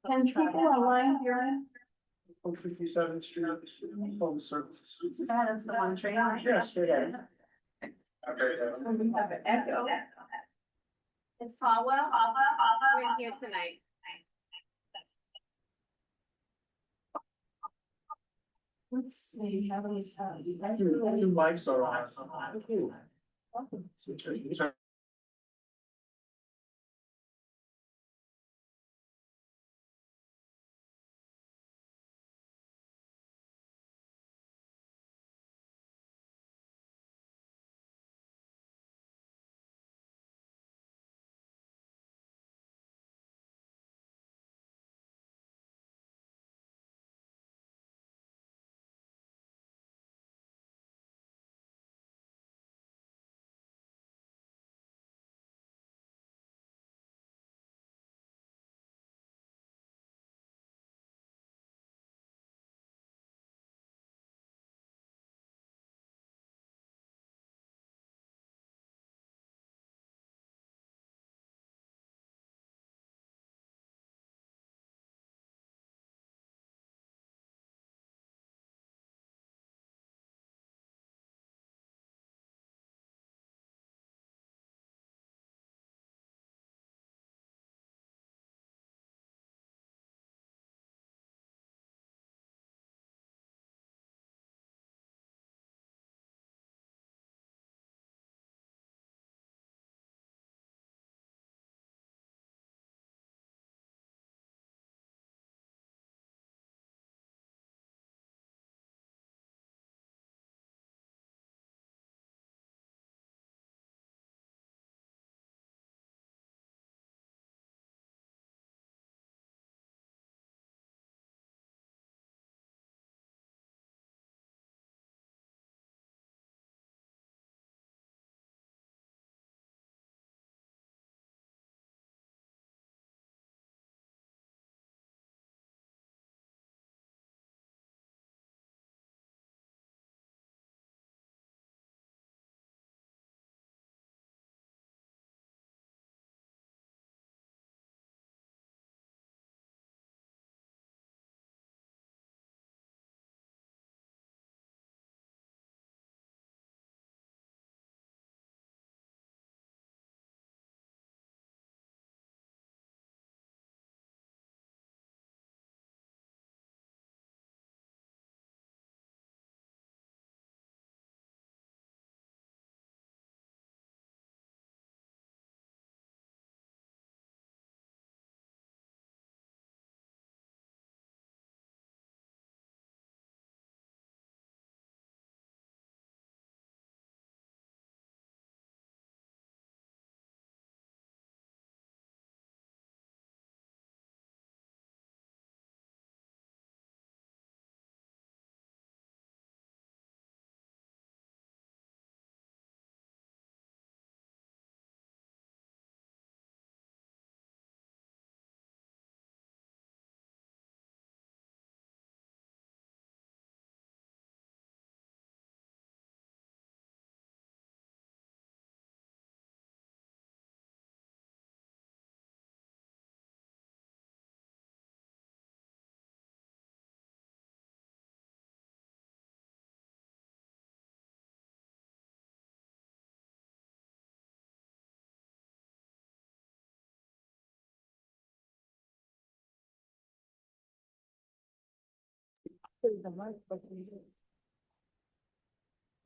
Can people online hear me? On 57th Street, home service. That is the one train. Yes, it is. We have an echo. It's Caldwell. We're here tonight. Let's see, how many sounds? Your mics are on. So turn-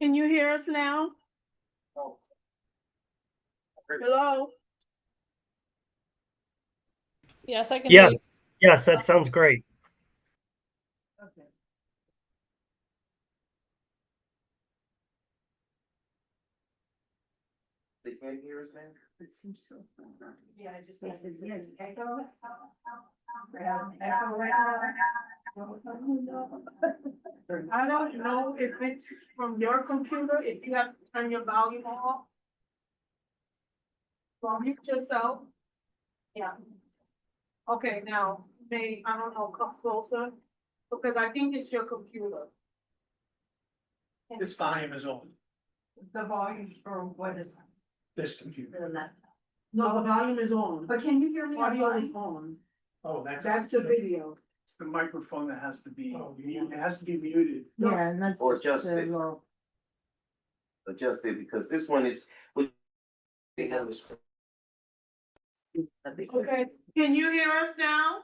Can you hear us now? Hello? Yes, I can. hear you. Yes, that sounds great. Okay. They can't hear us now? It seems so. Yeah, I just said, yes, echo. We have an echo right now. I don't know if it's from your computer, if you have to turn your volume off. Well, mute yourself. Yeah. Okay, now, I don't know, come closer, because I think it's your computer. This volume is on The volume for what is this computer. the laptop? No, the volume is on. But can you hear me Audio is online? on. Oh, That's the video. It's the microphone that has to be, Oh, it has to be muted. Yeah, not Or just just the it. low. Adjust it, because this one is. Okay, can you hear us now?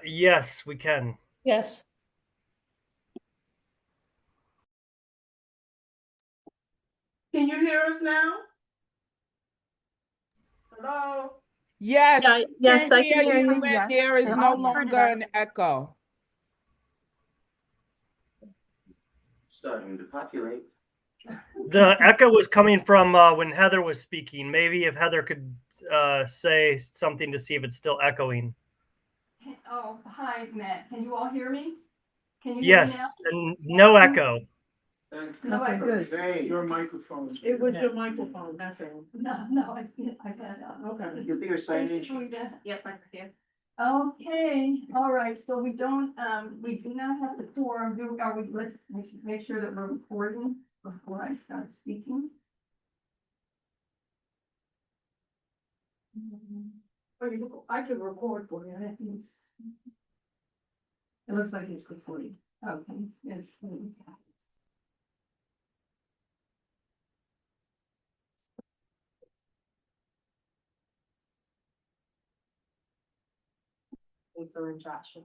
Yes, we can. Yes. Can you hear us now? Hello? Yes, Yeah, we yes, I hear can hear you, you. and there is no longer an echo. Starting to populate. The echo was coming from when Heather was speaking. Maybe if Heather could say something to see if it's still echoing. Oh, hi, Matt. Can you all hear me? Can you hear me now? Yes, and no echo. No, I Okay, good. Hey, Your microphone. It was your microphone, that's all. No, I've had, Okay. you think your signage? Yes, I can hear. Okay, all right, so we don't, we do not have the quorum, let's make sure that we're recording before I start speaking. I can record for you. It looks like it's recording. Okay.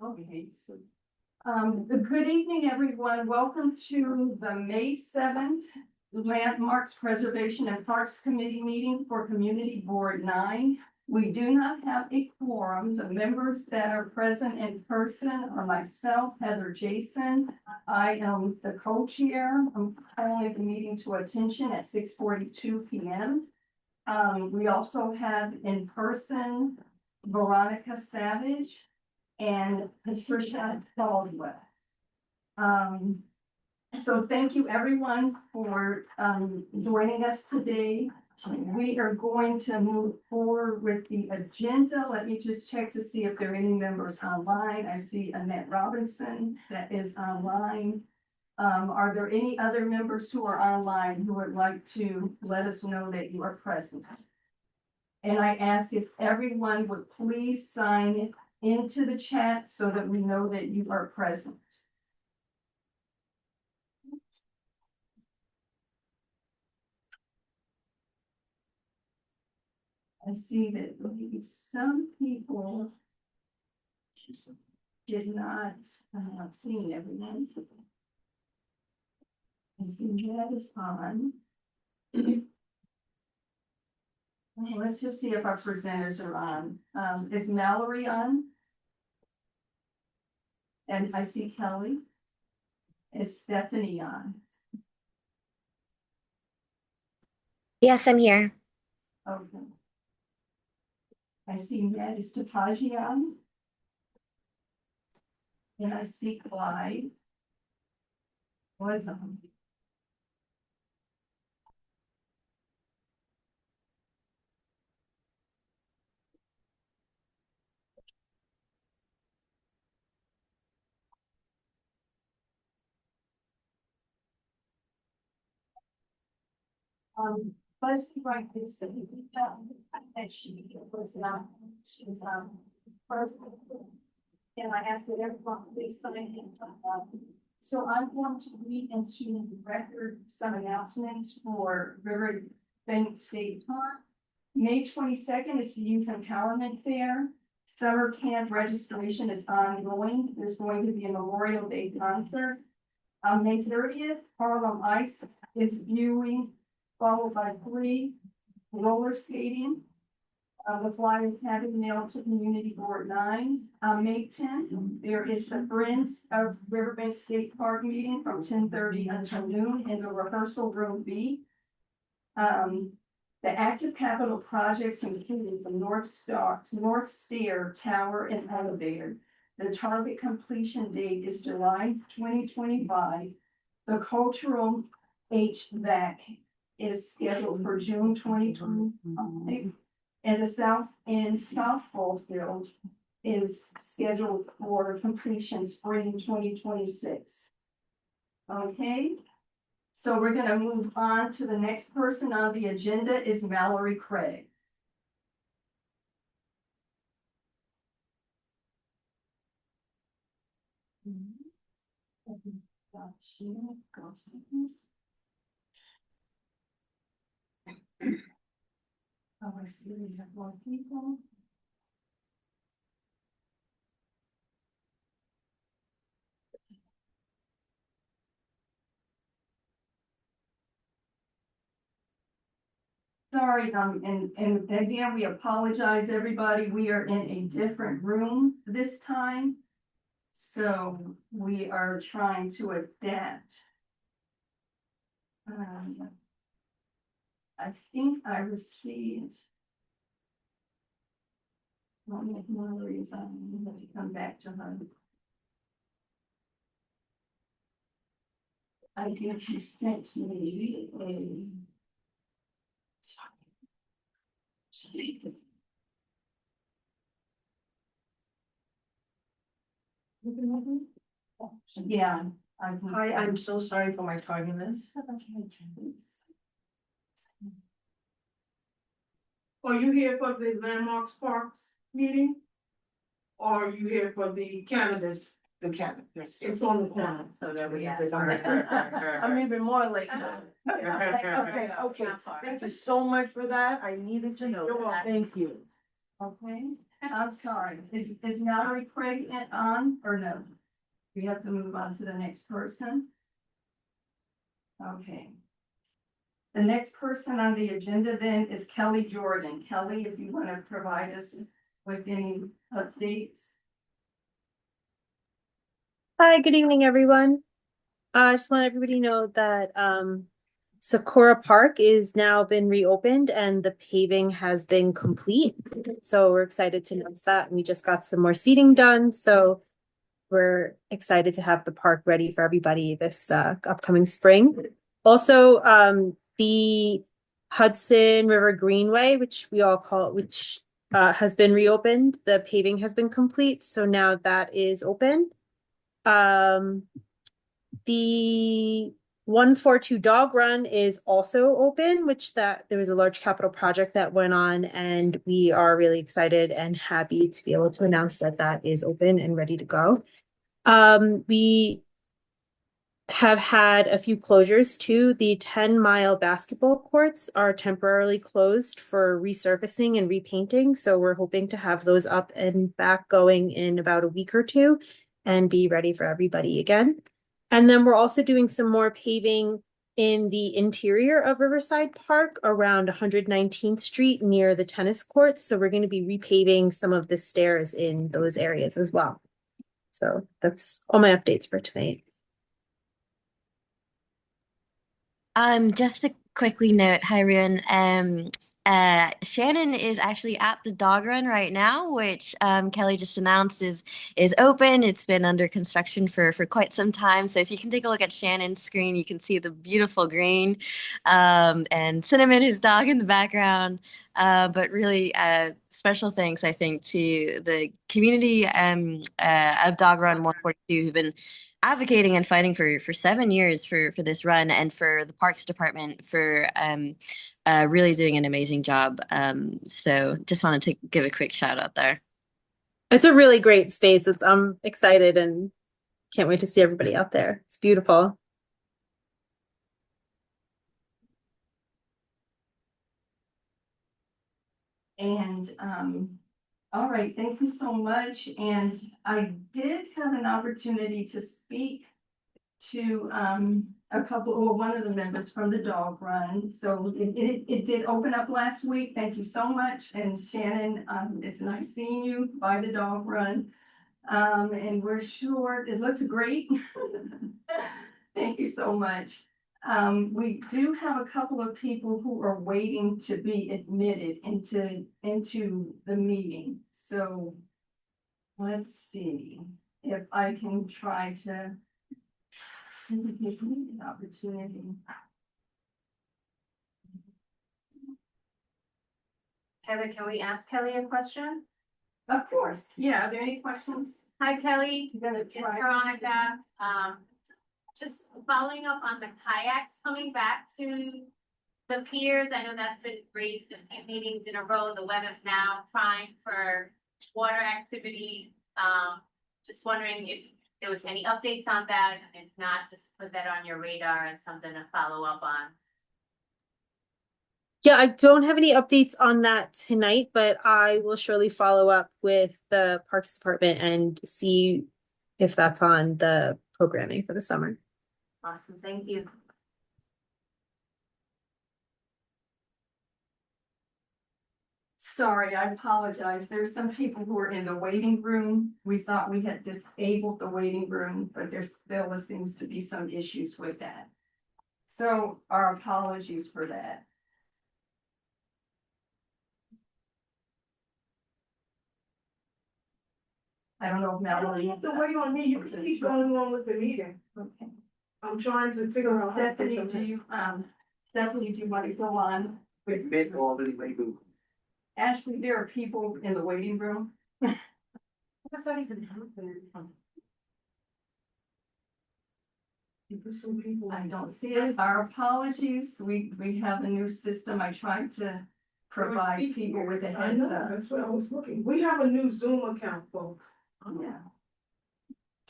Okay, so. Good evening, everyone. Welcome to the May 7th Landmarks Preservation and Parks Committee meeting for Community Board 9. We do not have a quorum. The members that are present in person are myself, Heather Jason. I am the co-chair. I'm calling the meeting to attention at 6:42 p.m. We also have in person Veronica Savage and Patricia Caldwell. So thank you everyone for joining us today. We are going to move forward with the agenda. Let me just check to see if there are any members online. I see Annette Robinson that is online. Are there any other members who are online who would like to let us know that you are present? And I ask if everyone would please sign it into the chat so that we know that you are present. I see that maybe some people did not, I'm not seeing everyone. I see that is on. Well, let's just see if our presenters are on. Is Mallory on? And I see Kelly. Is Stephanie on? Yes, I'm here. Okay. I see Ned is Tapaji on. And I see Clyde. Was on. Let's write this, that she was not, she was, first. And I asked that everyone please sign in. So I'm going to read into the record some announcements for Riverbank State Park. May 22nd is the Youth Empowerment Fair. Summer camp registration is ongoing. There's going to be a Memorial Day concert. On May 30th, Harlem Ice is viewing, followed by 3 roller skating. The flyers have been mailed to Community Board 9. On May 10th, there is the Friends of Riverbank Skate Park meeting from 10:30 until noon in the rehearsal room B. The active capital projects including the North Stair Tower and Elevator. The target completion date is July 2025. The cultural HVAC is scheduled for June 2025. And the South End softball field is scheduled for completion spring 2026. Okay, So we're gonna move on to the next person on the agenda is Mallory Craig. Oh, I see we have more people. Sorry, and again, we apologize, everybody. We are in a different room this time. So we are trying to adapt. I think I received. Let me have to come back to her. I think she sent me a. Yeah. Hi, I'm so sorry for my tardiness. Are you here for the Landmarks Parks meeting? Or are you here for the cannabis? The cannabis. It's on the corner. So that we. Yeah, I'm even more late. Okay, okay. Thank you so much for that. I needed to know. You're welcome. Thank you. Okay, I'm sorry. Is Mallory Craig on or no? We have to move on to the next person. Okay. The next person on the agenda then is Kelly Jordan. Kelly, if you want to provide us with any updates. Hi, good evening, everyone. I just want everybody to know that Sakura Park is now been reopened and the paving has been complete. So we're excited to announce that. We just got some more seating done. So we're excited to have the park ready for everybody this upcoming spring. Also, the Hudson River Greenway, which we all call it, which has been reopened. The paving has been complete. So now that is open. The 142 Dog Run is also open, which that there was a large capital project that went on, and we are really excited and happy to be able to announce that that is open and ready to go. We have had a few closures too. The 10-mile basketball courts are temporarily closed for resurfacing and repainting. So we're hoping to have those up and back going in about a week or two and be ready for everybody again. And then we're also doing some more paving in the interior of Riverside Park around 119th Street near the tennis courts. So we're going to be repaving some of the stairs in those areas as well. So that's all my updates for tonight. Just to quickly note, hi everyone. Shannon is actually at the dog run right now, which Kelly just announced is open. It's been under construction for quite some time. So if you can take a look at Shannon's screen, you can see the beautiful green and Cinnamon, his dog, in the background. But really special thanks, I think, to the community of Dog Run 142 who've been advocating and fighting for 7 years for this run, and for the Parks Department for really doing an amazing job. So just wanted to give a quick shout out there. It's a really great space. I'm excited and can't wait to see everybody out there. It's beautiful. And all right, thank you so much. And I did have an opportunity to speak to one of the members from the dog run. So it did open up last week. Thank you so much. And Shannon, it's nice seeing you by the dog run. And we're sure it looks great. Thank you so much. We do have a couple of people who are waiting to be admitted into the meeting. So let's see if I can try to give me an opportunity. Heather, can we ask Kelly a question? Of course. Yeah. Are there any questions? Hi, Kelly. You're gonna It's try. Veronica. just following up on the kayaks coming back to the piers. I know that's been raised a few meetings in a row. The weather's now trying for water activity. Just wondering if there was any updates on that, and if not, just put that on your radar as something to follow up on. Yeah, I don't have any updates on that tonight, but I will surely follow up with the Parks Department and see if that's on the programming for the summer. Awesome, thank you. Sorry, I apologize. There's some people who are in the waiting room. We thought we had disabled the waiting room, but there still seems to be some issues with that. So our apologies for that. I don't know if Melanie. You have to wait on me. You can keep going on with the meeting. Okay. I'm trying to figure out. Stephanie, Stephanie, do you want to go on? We've been already maybe. Ashley, there are people in the waiting room. What's that even happening? I don't see it. Our apologies. We have a new system. I tried to provide people with a I heads know, up. that's what I was looking. We have a new Zoom account, folks. Yeah.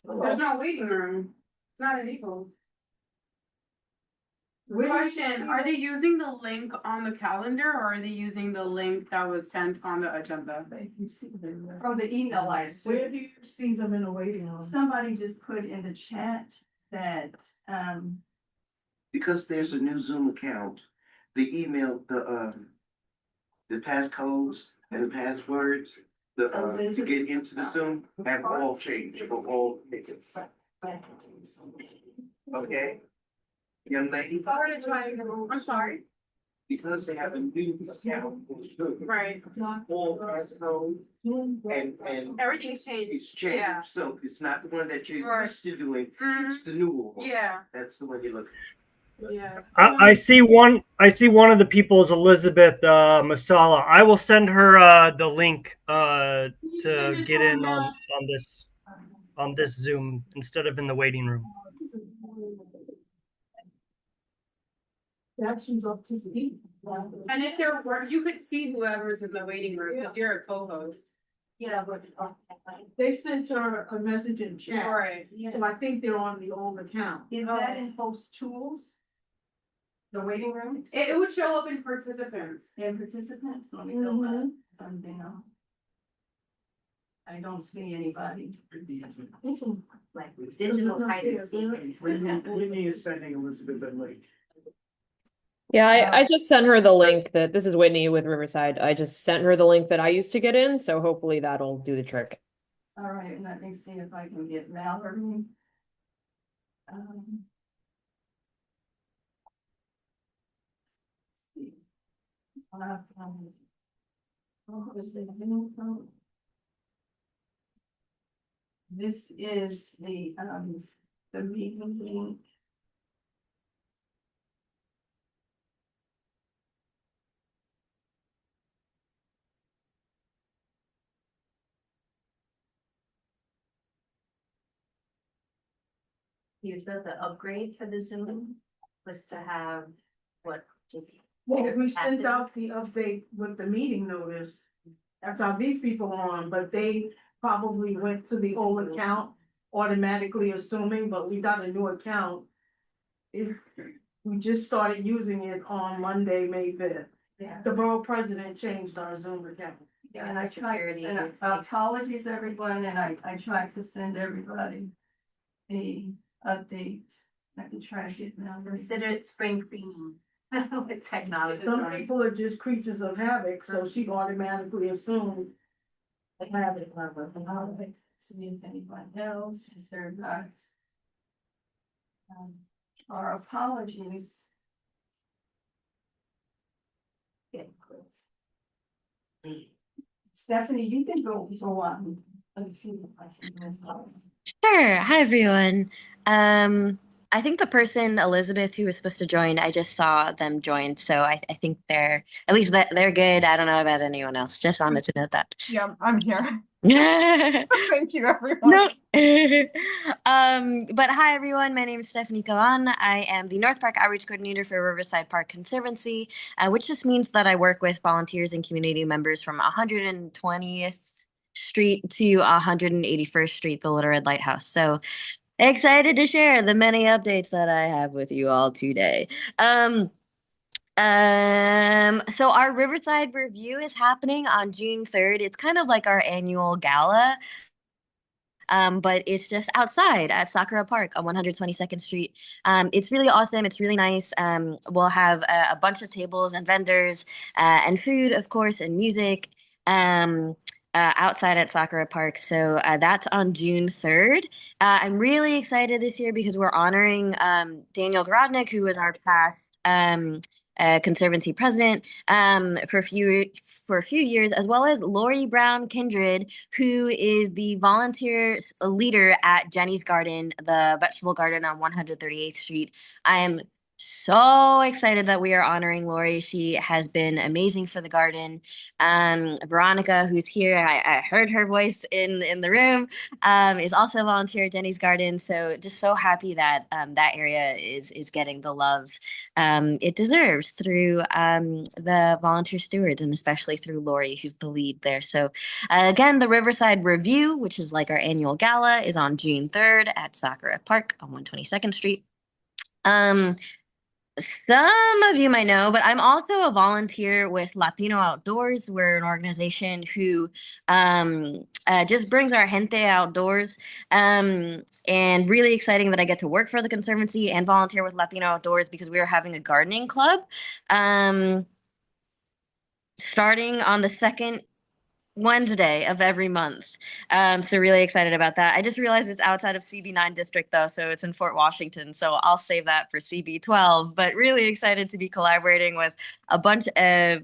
There's no waiting room. It's not illegal. Question, are they using the link on the calendar or are they using the link that was sent on the agenda? From the email I Where assume. do you see them in the waiting room? Somebody just put in the chat that, Because there's a new Zoom account, the email, the passcodes and the passwords, to get into the Zoom have all changed for all tickets. Okay? Young lady, I'm sorry. because they have a new account. Right. All passcodes and Everything's changed. it's Yeah. changed, so it's not the one that you're Right. used to doing, Mhm. it's the newer one. Yeah. That's the one you look. Yeah. I see one. I see one of the people is Elizabeth Masala. I will send her the link to get in on this Zoom instead of in the waiting room. That she's up to speed. And if there were, you could see whoever's in the waiting room because you're a co-host. yeah, but. They sent her a message in chat. Right. So I think they're on the old account. Is that in host tools? The waiting room? It would show up in participants. And participants, let me go back, something else. I don't see anybody. Like digital hide and seek. Whitney is sending Elizabeth a link. Yeah, I just sent her the link that this is Whitney with Riverside. I just sent her the link that I used to get in, so hopefully that'll do the trick. All right, let me see if I can get Mallory. This is the meeting link. You said the upgrade for the Zoom was to have what? Just Well, we sent capacity? out the update with the meeting notice. That's how these people are on, but they probably went to the old account automatically assuming, but we got a new account. If we just started using it on Monday, May 5th. Yeah. The borough president changed our Zoom account. Yeah, and I tried to Security send, and safety. apologies everyone, and I tried to send everybody a update. I can try to get Mallory. Consider it spring cleaning with technology. Some people are just creatures of habit, so she automatically assumed the habit level. See if anyone else is there not. Our apologies. Stephanie, you can go on. Let's see if I can. Sure. Hi, everyone. I think the person, Elizabeth, who was supposed to join, I just saw them join. So I think they're, at least they're good. I don't know about anyone else. Just wanted to note that. Yeah, I'm here. Thank you, everyone. No. But hi everyone, my name is Stephanie Kavan. I am the North Park Outreach Coordinator for Riverside Park Conservancy, which just means that I work with volunteers and community members from 120th Street to 181st Street, the Little Red Lighthouse. So excited to share the many updates that I have with you all today. So our Riverside review is happening on June 3rd. It's kind of like our annual gala. But it's just outside at Sakura Park on 122nd Street. It's really awesome. It's really nice. We'll have a bunch of tables and vendors and food, of course, and music outside at Sakura Park. So that's on June 3rd. I'm really excited this year because we're honoring Daniel Garodnick, who was our past Conservancy president for a few years, as well as Lori Brown Kindred, who is the volunteer leader at Jenny's Garden, the vegetable garden on 138th Street. I am so excited that we are honoring Lori. She has been amazing for the garden. Veronica, who's here, I heard her voice in the room, is also a volunteer at Jenny's Garden. So just so happy that that area is getting the love it deserves through the volunteer stewards, and especially through Lori, who's the lead there. So again, the Riverside Review, which is like our annual gala, is on June 3rd at Sakura Park on 122nd Street. Some of you might know, but I'm also a volunteer with Latino Outdoors. We're an organization who just brings our gente outdoors. And really exciting that I get to work for the Conservancy and volunteer with Latino Outdoors because we are having a gardening club starting on the second Wednesday of every month. So really excited about that. I just realized it's outside of CB9 district though, so it's in Fort Washington. So I'll save that for CB12. But really excited to be collaborating with a bunch of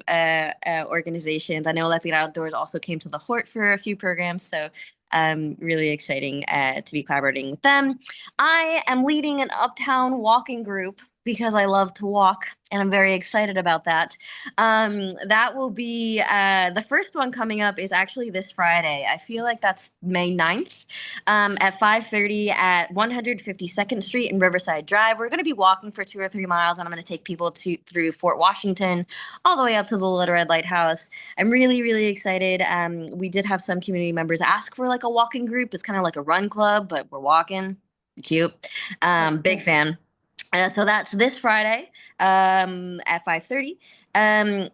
organizations. I know Latino Outdoors also came to the Hort for a few programs, so really exciting to be collaborating with them. I am leading an uptown walking group because I love to walk, and I'm very excited about that. That will be the first one coming up is actually this Friday. I feel like that's May 9th at 5:30 at 152nd Street and Riverside Drive. We're going to be walking for 2 or 3 miles, and I'm going to take people through Fort Washington all the way up to the Little Red Lighthouse. I'm really, really excited. We did have some community members ask for like a walking group. It's kind of like a run club, but we're walking. Cute. Big fan. So that's this Friday at 5:30.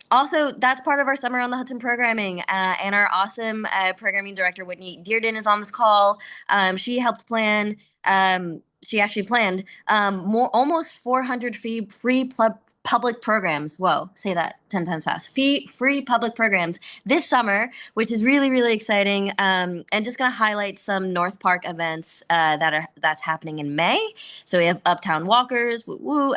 Also, that's part of our Summer on the Hudson programming, and our awesome programming director, Whitney Dearden, is on this call. She helped plan, she actually planned almost 400 free public programs. Whoa, say that 10 times fast. Free public programs this summer, which is really, really exciting. And just gonna highlight some North Park events that's happening in May. So we have Uptown Walkers,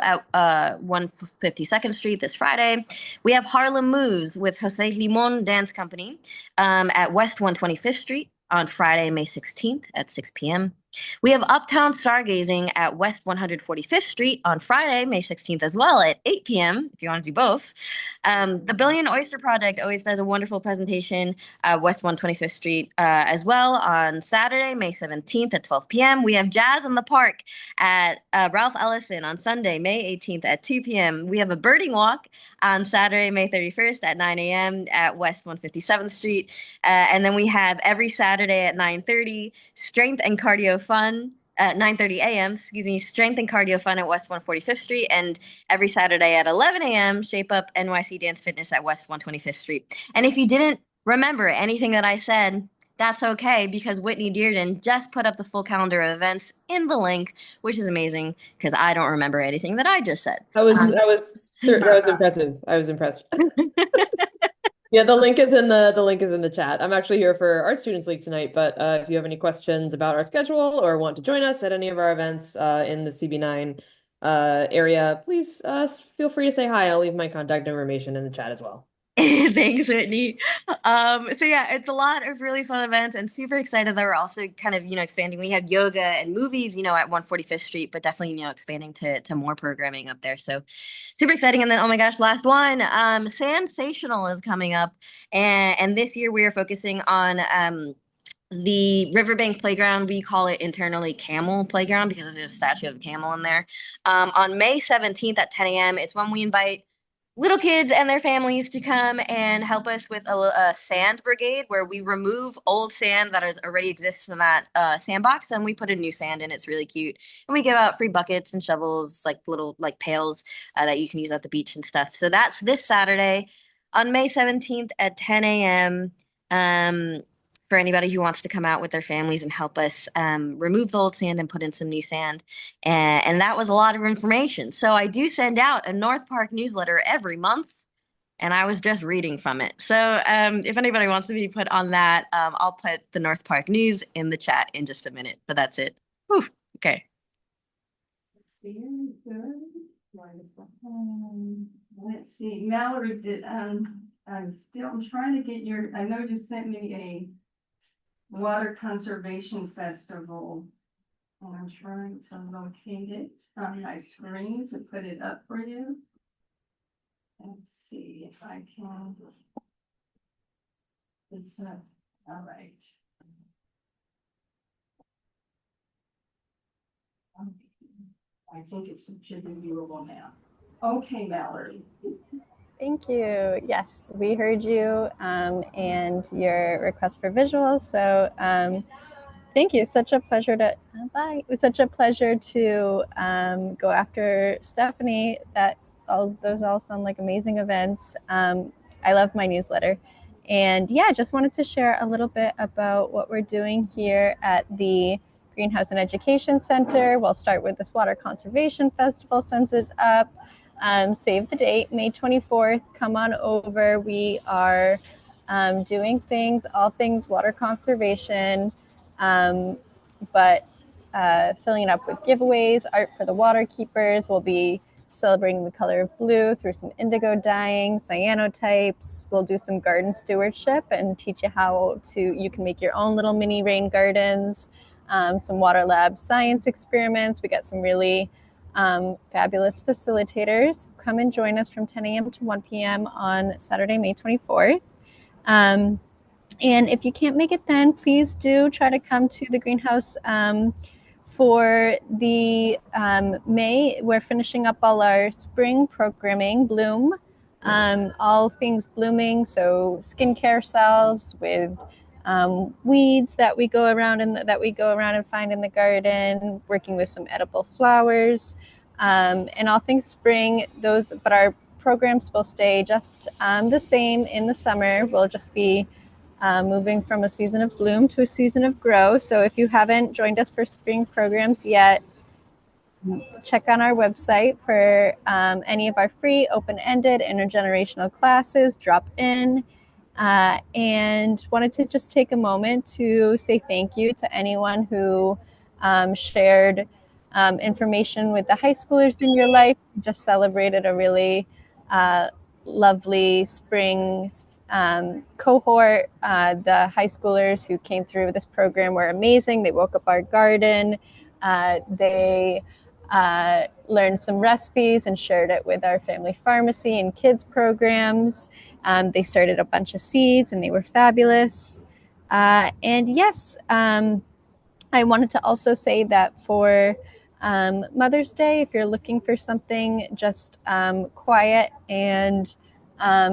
at 152nd Street this Friday. We have Harlem Moves with Jose Limon Dance Company at West 125th Street on Friday, May 16th at 6 p.m. We have Uptown Stargazing at West 145th Street on Friday, May 16th as well at 8 p.m. if you want to do both. The Billion Oyster Project always does a wonderful presentation at West 125th Street as well on Saturday, May 17th at 12 p.m. We have Jazz in the Park at Ralph Ellison on Sunday, May 18th at 2 p.m. We have a birding walk on Saturday, May 31st at 9 a.m. at West 157th Street. And then we have every Saturday at 9:30, Strength and Cardio Fun at 9:30 a.m. Strength and Cardio Fun at West 145th Street, and every Saturday at 11 a.m. Shape Up NYC Dance Fitness at West 125th Street. And if you didn't remember anything that I said, that's okay because Whitney Dearden just put up the full calendar of events in the link, which is amazing because I don't remember anything that I just said. That was impressive. I was impressed. Yeah, the link is in the chat. I'm actually here for Art Students League tonight, but if you have any questions about our schedule or want to join us at any of our events in the CB9 area, please feel free to say hi. I'll leave my contact information in the chat as well. Thanks, Whitney. So yeah, it's a lot of really fun events and super excited that we're also kind of, expanding. We have yoga and movies, at 145th Street, but definitely, expanding to more programming up there. So super exciting. And then, oh my gosh, last one, Sensational is coming up. And this year we are focusing on The riverbank playground, we call it internally Camel Playground because there's a statue of a camel in there. On May 17th at 10 a.m., it's when we invite little kids and their families to come and help us with a sand brigade where we remove old sand that is already exists in that sandbox and we put a new sand in. It's really cute. And we give out free buckets and shovels, like little like pails that you can use at the beach and stuff. So that's this Saturday on May 17th at 10 a.m. For anybody who wants to come out with their families and help us remove the old sand and put in some new sand. And that was a lot of information. So I do send out a North Park newsletter every month, and I was just reading from it. So if anybody wants to be put on that, I'll put the North Park news in the chat in just a minute. But that's it. Whew. Okay. Very good. Wonderful. Let's see, Mallory did, I'm trying to get your, I know you sent me a water conservation festival. And I'm trying to locate it on my screen to put it up for you. Let's see if I can. It's all right. I think it should be viewable now. Okay, Mallory. Thank you. Yes, we heard you and your request for visuals. So thank you. Such a pleasure to bye. It was such a pleasure to go after Stephanie. Those all sound like amazing events. I love my newsletter. And yeah, just wanted to share a little bit about what we're doing here at the Greenhouse and Education Center. We'll start with this Water Conservation Festival since it's up. Save the date, May 24th. Come on over. We are doing all things water conservation, but filling it up with giveaways, art for the water keepers. We'll be celebrating the color of blue through some indigo dyeing, cyanotypes. We'll do some garden stewardship and teach you how you can make your own little mini rain gardens, some water lab science experiments. We got some really fabulous facilitators. Come and join us from 10 a.m. to 1 p.m. on Saturday, May 24th. And if you can't make it then, please do try to come to the greenhouse for the May. We're finishing up all our spring programming, Bloom, all things blooming. So skincare salves with weeds that we go around and find in the garden, working with some edible flowers, and all things spring. But our programs will stay just the same in the summer. We'll just be moving from a season of bloom to a season of grow. So if you haven't joined us for spring programs yet, check on our website for any of our free open-ended intergenerational classes. Drop in. And wanted to just take a moment to say thank you to anyone who shared information with the high schoolers in your life. We just celebrated a really lovely spring cohort. The high schoolers who came through this program were amazing. They woke up our garden. They learned some recipes and shared it with our family pharmacy and kids programs. They started a bunch of seeds and they were fabulous. And yes, I wanted to also say that for Mother's Day, if you're looking for something just quiet and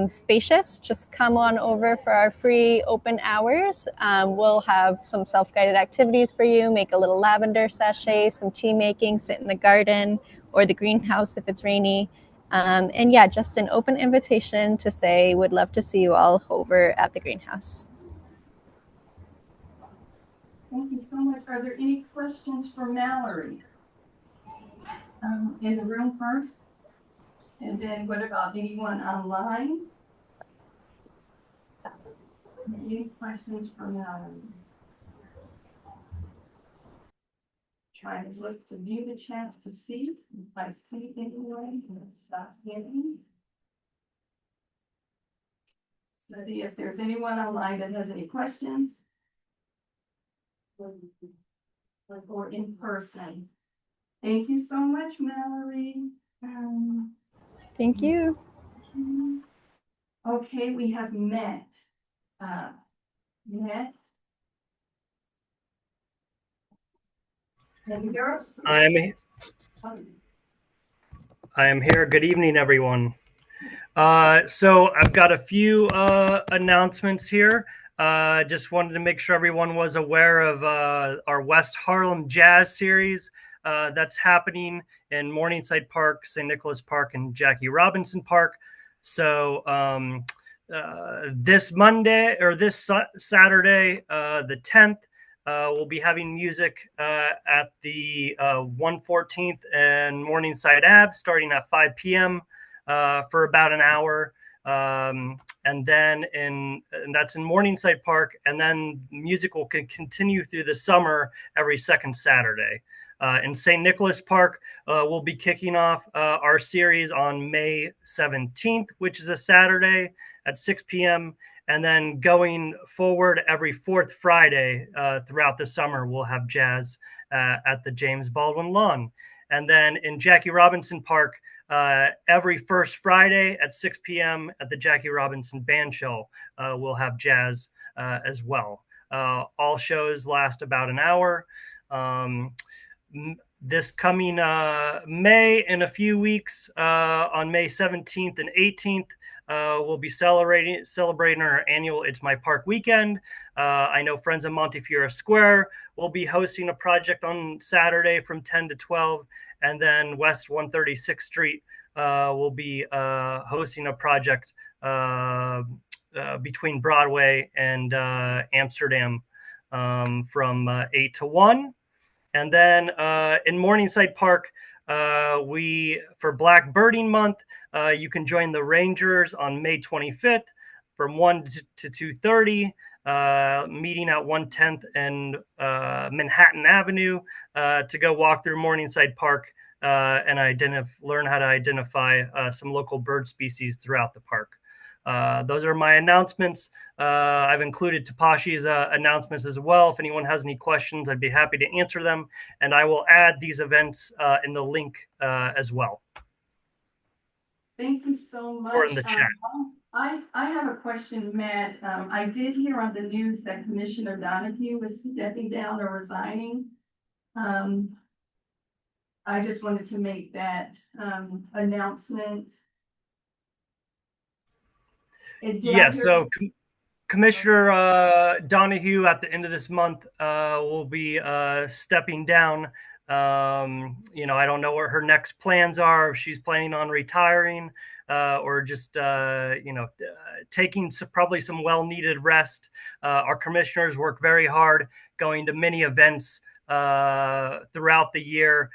spacious, just come on over for our free open hours. We'll have some self-guided activities for you, make a little lavender sachet, some tea making, sit in the garden or the greenhouse if it's rainy. And yeah, just an open invitation to say would love to see you all over at the greenhouse. Thank you so much. Are there any questions for Mallory? In the room first? And then what about anyone online? Any questions for Mallory? Trying to look to view the chat to see if I see anyone. Stop seeing. To see if there's anyone online that has any questions. Or in person. Thank you so much, Mallory. Thank you. Okay, we have met. And yours? I am here. Good evening, everyone. So I've got a few announcements here. Just wanted to make sure everyone was aware of our West Harlem Jazz Series that's happening in Morningside Park, St. Nicholas Park, and Jackie Robinson Park. So this Monday or this Saturday, the 10th, we'll be having music at the 114th and Morningside Ave starting at 5 p.m. For about an hour. And that's in Morningside Park. And then music will continue through the summer every second Saturday. In St. Nicholas Park, we'll be kicking off our series on May 17th, which is a Saturday at 6 p.m. And then going forward, every fourth Friday throughout the summer, we'll have jazz at the James Baldwin Lawn. And then in Jackie Robinson Park, every first Friday at 6 p.m. at the Jackie Robinson Band Show, we'll have jazz as well. All shows last about an hour. This coming May, in a few weeks, on May 17th and 18th, we'll be celebrating our annual It's My Park weekend. I know Friends of Montefiore Square will be hosting a project on Saturday from 10 to 12. And then West 136th Street will be hosting a project between Broadway and Amsterdam from 8 to 1. And then in Morningside Park, for Black Birding Month, you can join the Rangers on May 25th from 1 to 2:30. Meeting at 110th and Manhattan Avenue to go walk through Morningside Park and learn how to identify some local bird species throughout the park. Those are my announcements. I've included Tapashi's announcements as well. If anyone has any questions, I'd be happy to answer them. And I will add these events in the link as well. Thank you so much. Or in the chat. I have a question, Matt. I did hear on the news that Commissioner Donahue was stepping down or resigning. I just wanted to make that announcement. So Commissioner Donahue at the end of this month will be stepping down. I don't know what her next plans are. If she's planning on retiring or just taking probably some well-needed rest. Our commissioners work very hard, going to many events throughout the year,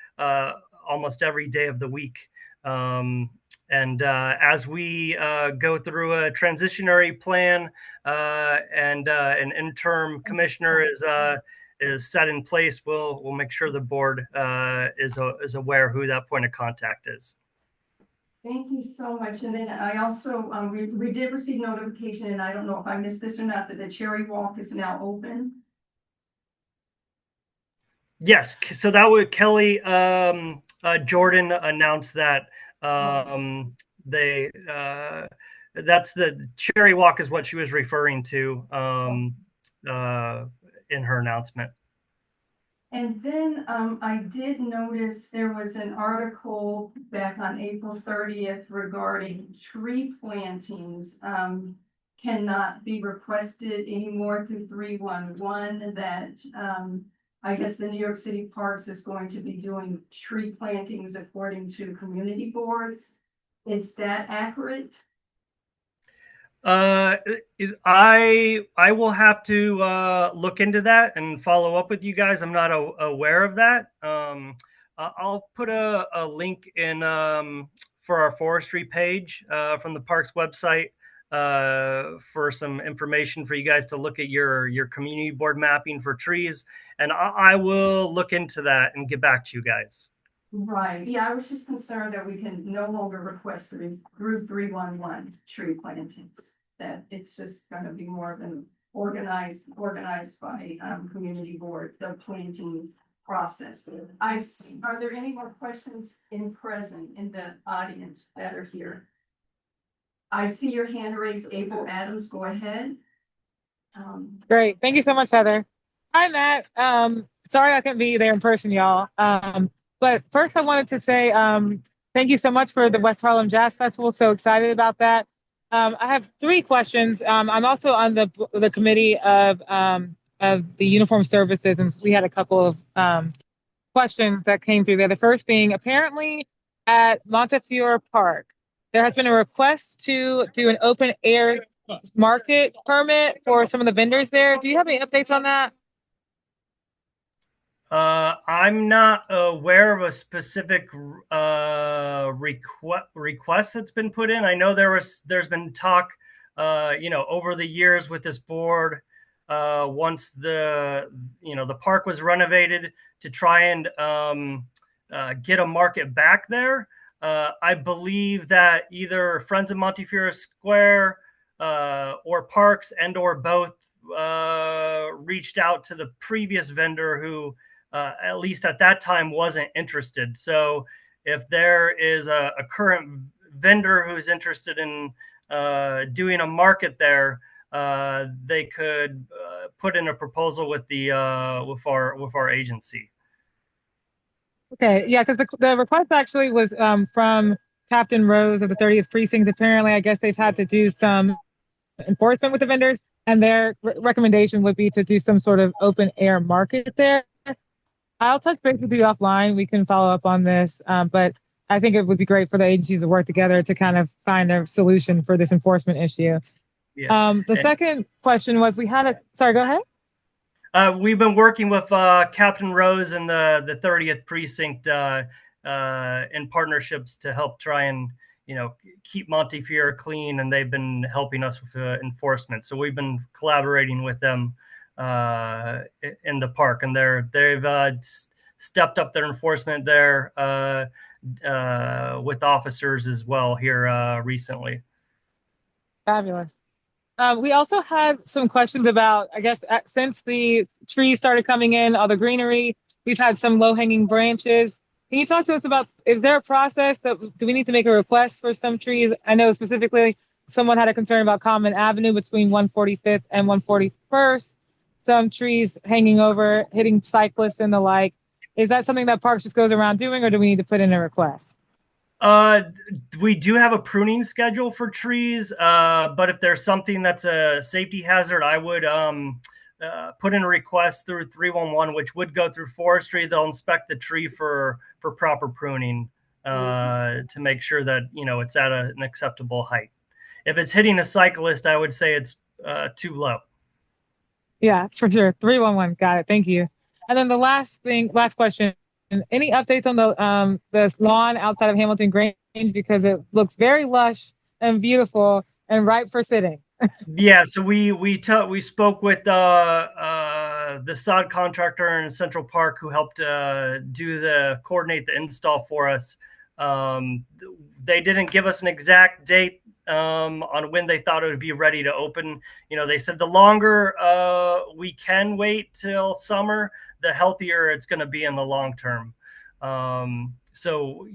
almost every day of the week. And as we go through a transitionary plan and an interim commissioner is set in place, we'll make sure the board is aware who that point of contact is. Thank you so much. And then I also, we did receive notification, and I don't know if I missed this or not, that the Cherry Walk is now open. Yes, so that was Kelly Jordan announced that. That's the Cherry Walk is what she was referring to in her announcement. And then I did notice there was an article back on April 30th regarding tree plantings cannot be requested anymore through 311, that I guess the New York City Parks is going to be doing tree plantings according to community boards. Is that accurate? I will have to look into that and follow up with you guys. I'm not aware of that. I'll put a link in for our forestry page from the parks website for some information for you guys to look at your community board mapping for trees, and I will look into that and get back to you guys. Right. Yeah, I was just concerned that we can no longer request through 311 tree plantings. That it's just going to be more of an organized by community board, the planting process. Are there any more questions in the audience that are here? I see your hand raised, April Adams. Go ahead. Great. Thank you so much, Heather. Hi, Matt. Sorry I couldn't be there in person, y'all. But first I wanted to say thank you so much for the West Harlem Jazz Festival. So excited about that. I have three questions. I'm also on the committee of the uniform services, and we had a couple of questions that came through there. The first being, apparently at Montefiore Park, there has been a request to do an open air market permit for some of the vendors there. Do you have any updates on that? I'm not aware of a specific request that's been put in. I know there's been talk, over the years with this board, once the park was renovated, to try and get a market back there. I believe that either Friends of Montefiore Square or Parks or both reached out to the previous vendor who, at least at that time, wasn't interested. So if there is a current vendor who's interested in doing a market there, they could put in a proposal with with our agency. Okay, yeah, because the request actually was from Captain Rose of the 30th Precinct. Apparently, I guess they've had to do some enforcement with the vendors, and their recommendation would be to do some sort of open air market there. I'll touch base with you offline. We can follow up on this, but I think it would be great for the agencies to work together to kind of find a solution for this enforcement issue. Yeah. The second question was sorry, go ahead. We've been working with Captain Rose and the 30th Precinct in partnerships to help try and keep Montefiore clean, and they've been helping us with enforcement. So we've been collaborating with them in the park, and they've stepped up their enforcement there with officers as well here recently. Fabulous. We also had some questions about, I guess, since the trees started coming in, all the greenery, we've had some low-hanging branches. Can you talk to us about, is there a process do we need to make a request for some trees? I know specifically someone had a concern about Common Avenue between 145th and 141st, some trees hanging over, hitting cyclists and the like. Is that something that Parks just goes around doing, or do we need to put in a request? We do have a pruning schedule for trees, but if there's something that's a safety hazard, I would put in a request through 311, which would go through forestry. They'll inspect the tree for proper pruning to make sure that it's at an acceptable height. If it's hitting a cyclist, I would say it's too low. Yeah, for sure. 311, got it. Thank you. And then the last question. Any updates on the lawn outside of Hamilton Grange, because it looks very lush and beautiful and ripe for sitting? Yeah, so we spoke with the sod contractor in Central Park who helped coordinate the install for us. They didn't give us an exact date on when they thought it would be ready to open. They said the longer we can wait till summer, the healthier it's going to be in the long term. So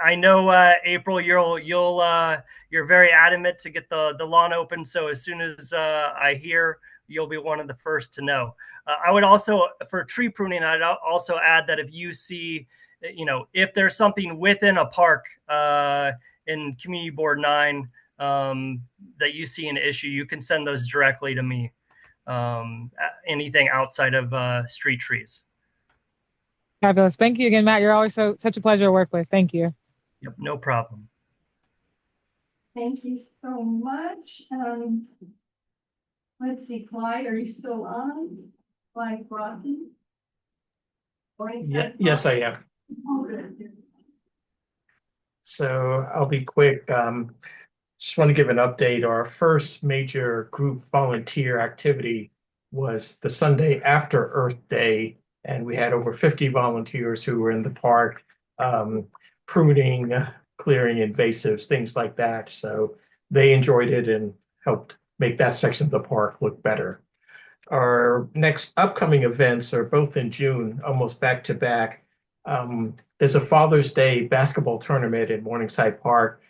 I know April, you're very adamant to get the lawn open. So as soon as I hear, you'll be one of the first to know. I would also, for tree pruning, I'd also add that if you see, if there's something within a park in Community Board 9 that you see an issue, you can send those directly to me. Anything outside of street trees. Fabulous. Thank you again, Matt. You're always such a pleasure to work with. Thank you. Yep, no problem. Thank you so much. Let's see, Clyde, are you still on? Clyde Broughton? Yes, I am. Oh, good. So I'll be quick. Just want to give an update. Our first major group volunteer activity was the Sunday after Earth Day, and we had over 50 volunteers who were in the park, pruning, clearing invasives, things like that. So they enjoyed it and helped make that section of the park look better. Our next upcoming events are both in June, almost back to back. There's a Father's Day basketball tournament in Morningside Park.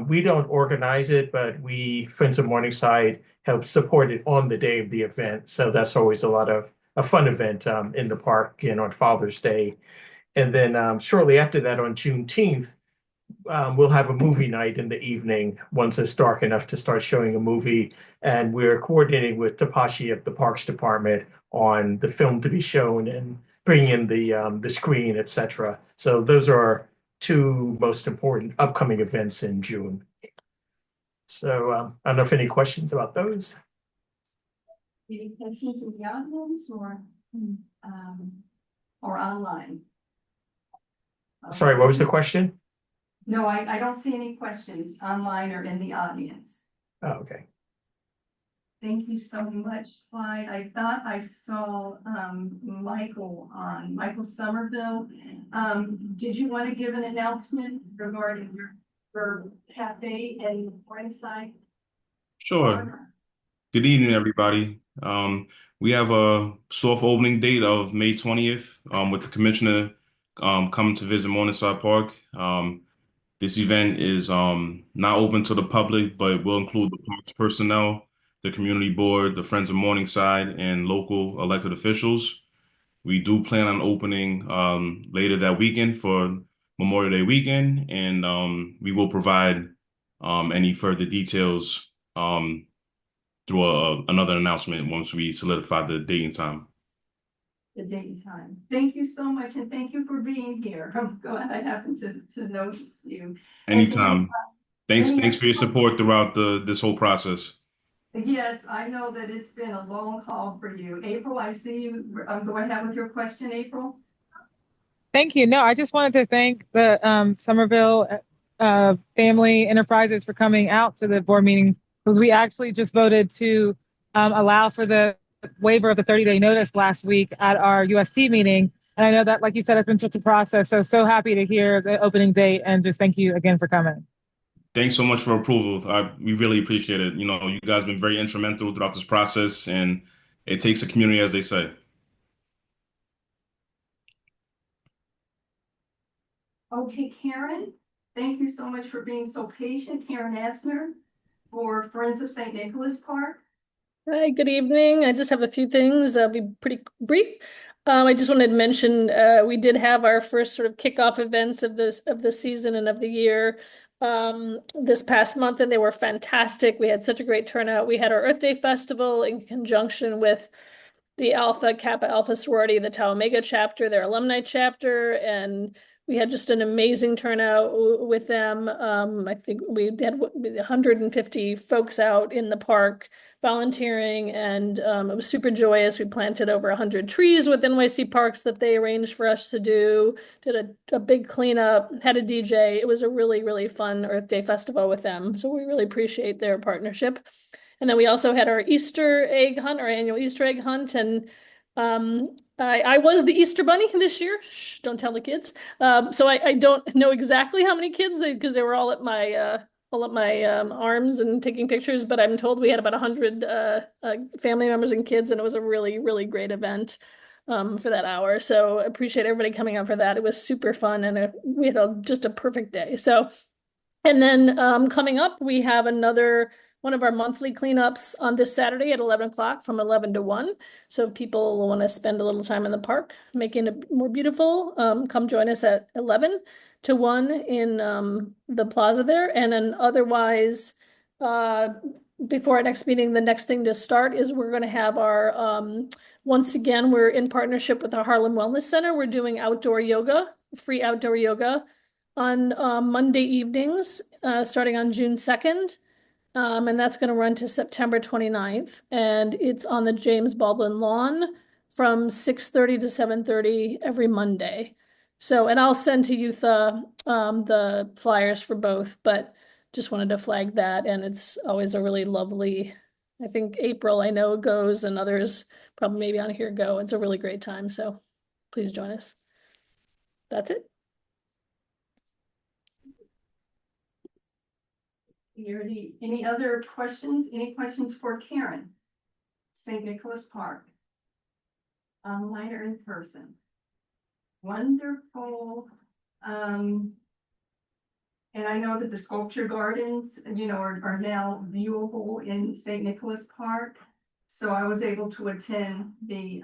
We don't organize it, but we, Friends of Morningside, help support it on the day of the event. So that's always a lot of a fun event in the park and on Father's Day. And then shortly after that, on Juneteenth, we'll have a movie night in the evening once it's dark enough to start showing a movie. And we're coordinating with Tapashi of the Parks Department on the film to be shown and bringing in the screen, etc. So those are our two most important upcoming events in June. So I don't know if any questions about those. Any questions from the audience or online? Sorry, what was the question? No, I don't see any questions online or in the audience. Oh, okay. Thank you so much, Clyde. I thought I saw Michael Somerville. Did you want to give an announcement regarding your cafe and Morningside? Sure. Good evening, everybody. We have a soft opening date of May 20th with the commissioner coming to visit Morningside Park. This event is not open to the public, but will include the parks personnel, the community board, the Friends of Morningside, and local elected officials. We do plan on opening later that weekend for Memorial Day weekend, and we will provide any further details through another announcement once we solidify the date and time. The date and time. Thank you so much, and thank you for being here. I'm glad I happened to notice you. Anytime. Thanks any for your support throughout this whole process. Yes, I know that it's been a long haul for you. April, I see you. Go ahead with your question, April. Thank you. No, I just wanted to thank the Somerville Family Enterprises for coming out to the board meeting, because we actually just voted to allow for the waiver of the 30-day notice last week at our UST meeting. And I know that, like you said, it's been such a process. So happy to hear the opening date, and just thank you again for coming. Thanks so much for approval. We really appreciate it. You know, you guys have been very instrumental throughout this process, and it takes a community, as they say. Okay, Karen, thank you so much for being so patient. Karen Asner for Friends of St. Nicholas Park. Hi, good evening. I just have a few things. I'll be pretty brief. I just wanted to mention we did have our first sort of kickoff events of the season and of the year this past month, and they were fantastic. We had such a great turnout. We had our Earth Day Festival in conjunction with the Kappa Alpha sorority, the Tau Omega chapter, their alumni chapter, and we had just an amazing turnout with them. I think we had 150 folks out in the park volunteering, and it was super joyous. We planted over 100 trees with NYC Parks that they arranged for us to do, did a big cleanup, had a DJ. It was a really, really fun Earth Day festival with them. So we really appreciate their partnership. And then we also had our Easter egg hunt, our annual Easter egg hunt. And I was the Easter bunny this year. Shh, don't tell the kids. So I don't know exactly how many kids, because they were all at my arms and taking pictures, but I'm told we had about 100 family members and kids, and it was a really, really great event for that hour. So appreciate everybody coming out for that. It was super fun, and we had just a perfect day. So, and then coming up, we have one of our monthly cleanups on this Saturday at 11 o'clock from 11 to 1. So if people want to spend a little time in the park, making it more beautiful, come join us at 11 to 1 in the plaza there. And then otherwise, before our next meeting, the next thing to start is we're going to have our, once again, we're in partnership with the Harlem Wellness Center. We're doing outdoor yoga, free outdoor yoga on Monday evenings, starting on June 2nd. And that's going to run to September 29th. And it's on the James Baldwin lawn from 6:30 to 7:30 every Monday. So, and I'll send to Youtha the flyers for both, but just wanted to flag that. And it's always a really lovely, I think April, I know, goes, and others probably maybe on here go. It's a really great time. So please join us. That's it. Any other questions? Any questions for Karen? St. Nicholas Park. Online or in person? Wonderful. And I know that the sculpture gardens, are now viewable in St. Nicholas Park. So I was able to attend the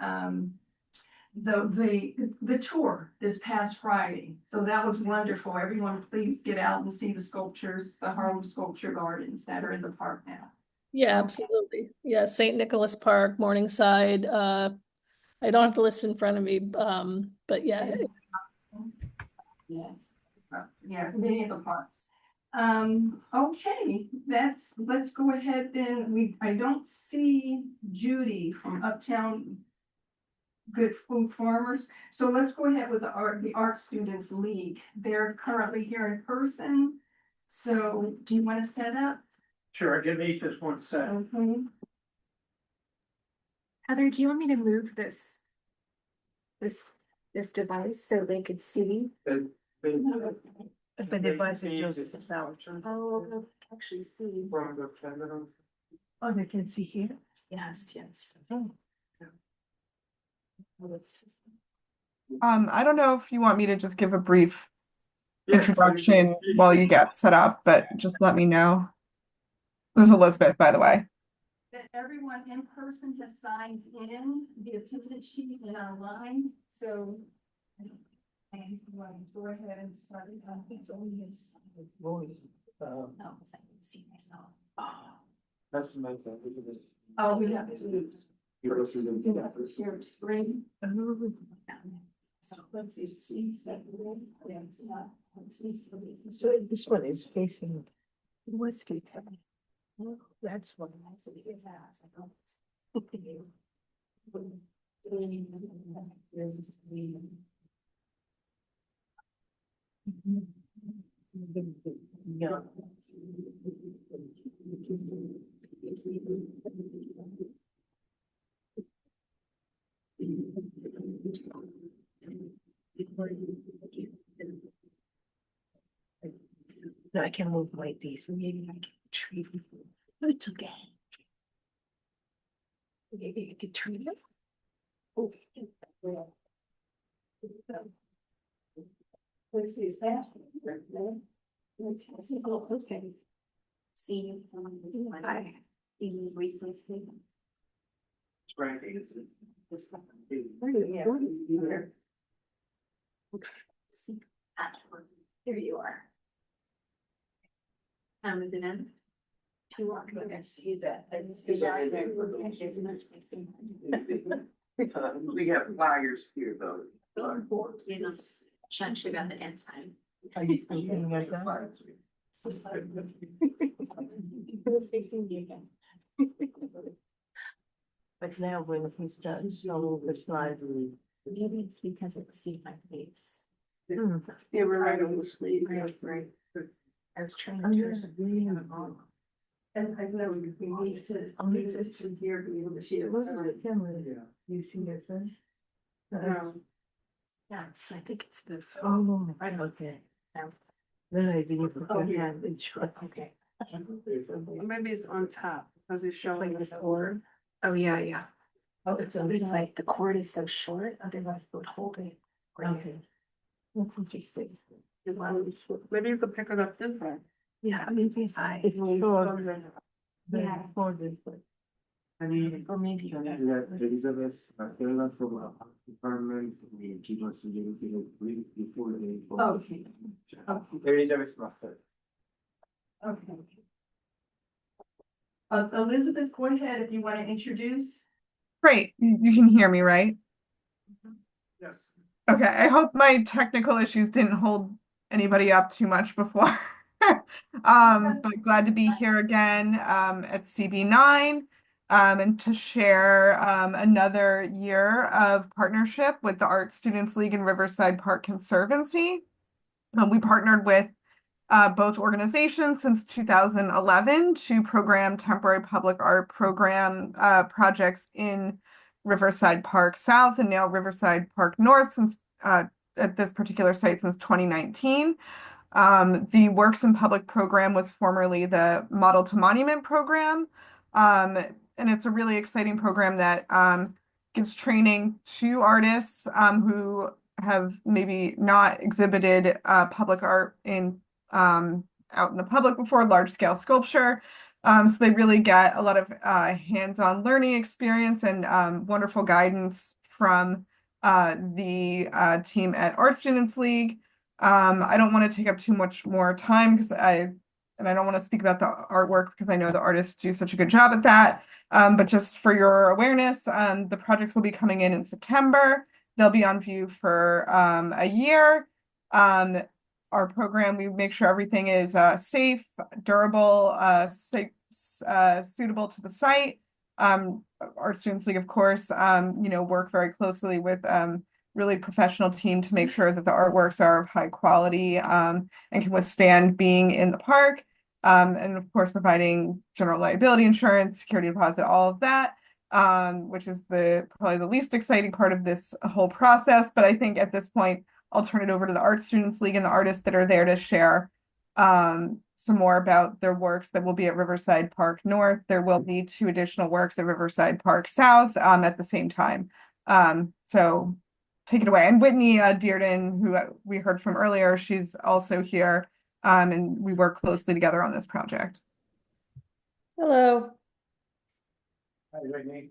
tour this past Friday. So that was wonderful. Everyone, please get out and see the sculptures, the Harlem Sculpture Gardens that are in the park now. Yeah, absolutely. Yeah, St. Nicholas Park, Morningside. I don't have the list in front of me, but yeah. Yes. Yeah, many of the parks. Okay, let's go ahead then. I don't see Judy from Uptown Good Food Farmers. So let's go ahead with the Art Students League. They're currently here in person. So do you want to set up? Sure, give me just one sec. Okay. Heather, do you want me to move this device so they could see? But the device is Oh, actually see. Oh, they can see here? Yes, yes. I don't know if you want me to just give a brief introduction while you get set up, but just let me know. This is Elizabeth, by the way. That everyone in person has signed in the attendance sheet and online, so. And go ahead and start. It's only his voice. No, because I can see myself. That's nice. Oh, we have to. Share screen. So let's see. So this one is facing. What's facing? That's one. Yeah. No, I can move my piece, so maybe I can treat it. It's okay. Maybe I could turn it up. Oh. Let's see, is that? Okay. See you from this one. Hi. See you briefly. It's right, is it? This one. Yeah. See. Here you are. Is it in? You are going to see that. We have flyers here though. She actually got the end time. Are you thinking yourself? But now when he starts showing the slides. Maybe it's because it received my face. Yeah, we're right on the sleeve. Right. I was trying I'm to. just reading it all. And I know we need to, it's in here to be able to share. Look at the camera. You see this, huh? Yeah, I think it's this. Oh, okay. Then I believe the Oh, yeah. hand is short. Okay. Maybe it's on top, because it's It's showing. like this orb. Oh, yeah. Oh, it's on It's top. like the cord is so short, otherwise it would hold it. Okay. That's interesting. Maybe you could pick it up different. Yeah, maybe if I. It's short. Yeah. For this, but. Or maybe. Elizabeth, from department, we keep us before they. Okay. Elizabeth Maffer. Okay. Elizabeth, go ahead if you want to introduce. Great. You can hear me, right? Yes. Okay, I hope my technical issues didn't hold anybody up too much before. But glad to be here again at CB9 and to share another year of partnership with the Art Students League and Riverside Park Conservancy. We partnered with both organizations since 2011 to program temporary public art program projects in Riverside Park South and now Riverside Park North since at this particular site since 2019. The Works in Public program was formerly the Model to Monument program. And it's a really exciting program that gives training to artists who have maybe not exhibited public art in out in the public before, large scale sculpture, So they really get a lot of hands-on learning experience and wonderful guidance from the team at Art Students League. I don't want to take up too much more time because I don't want to speak about the artwork because I know the artists do such a good job at that. But just for your awareness, the projects will be coming in September. They'll be on view for a year. Our program, we make sure everything is safe, durable, suitable to the site. Our Students League, of course, work very closely with really professional team to make sure that the artworks are of high quality and can withstand being in the park. And of course, providing general liability insurance, security deposit, all of that, which is probably the least exciting part of this whole process. But I think at this point, I'll turn it over to the Art Students League and the artists that are there to share some more about their works that will be at Riverside Park North. There will be 2 additional works at Riverside Park South at the same time. So take it away. And Whitney Dearden, who we heard from earlier, she's also here, and we work closely together on this project. Hello. Hi, Whitney.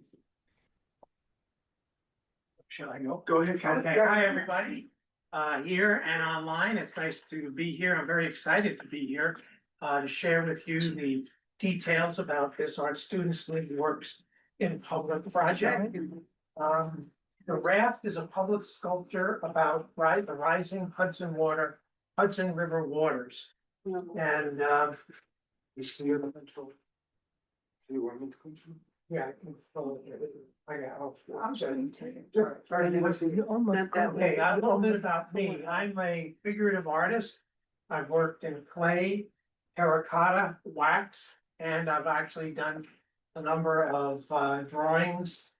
Shall I go? Go ahead. Okay. Hi, everybody. Here and online. It's nice to be here. I'm very excited to be here to share with you the details about this Art Students League Works in Public project. The raft is a public sculpture about the rising Hudson River waters. And yeah, I can follow it. I'm sorry. Okay, a little bit about me. I'm a figurative artist. I've worked in clay, terracotta, wax, and I've actually done a number of drawings,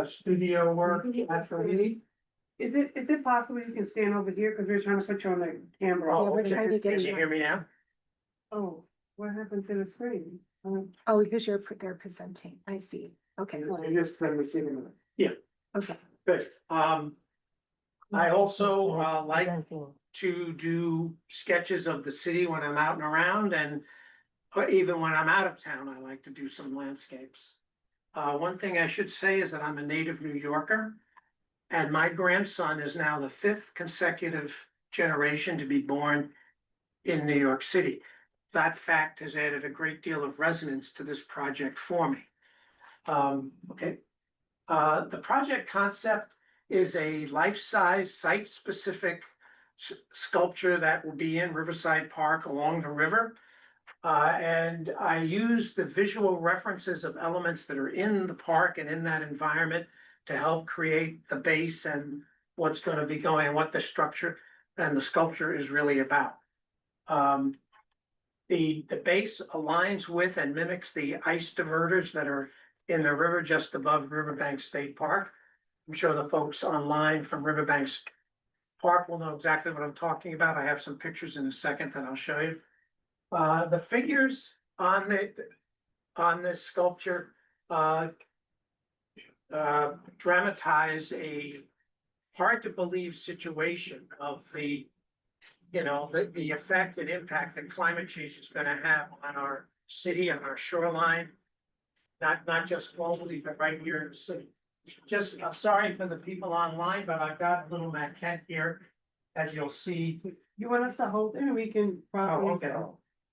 studio work, atelier. Is it possible you can stand over here, because we're trying to put you on the camera? Oh, okay. Can you hear me now? Oh, what happened to the screen? Oh, because they're presenting. I see. Okay. Yeah. Okay. Good. I also like to do sketches of the city when I'm out and around, and even when I'm out of town, I like to do some landscapes. One thing I should say is that I'm a native New Yorker, and my grandson is now the 5th consecutive generation to be born in New York City. That fact has added a great deal of resonance to this project for me. Okay. The project concept is a life-size, site-specific sculpture that will be in Riverside Park along the river. And I use the visual references of elements that are in the park and in that environment to help create the base and what's going to be going, what the structure and the sculpture is really about. The base aligns with and mimics the ice diverters that are in the river just above Riverbank State Park. I'm sure the folks online from Riverbank Park will know exactly what I'm talking about. I have some pictures in a second that I'll show you. The figures on this sculpture dramatize a hard to believe situation of the effect and impact that climate change is going to have on our city, on our shoreline, not just globally, but right here in the city. I'm sorry for the people online, but I've got a little maquette here, as you'll see. You want us to hold it, and we can probably. Oh, okay.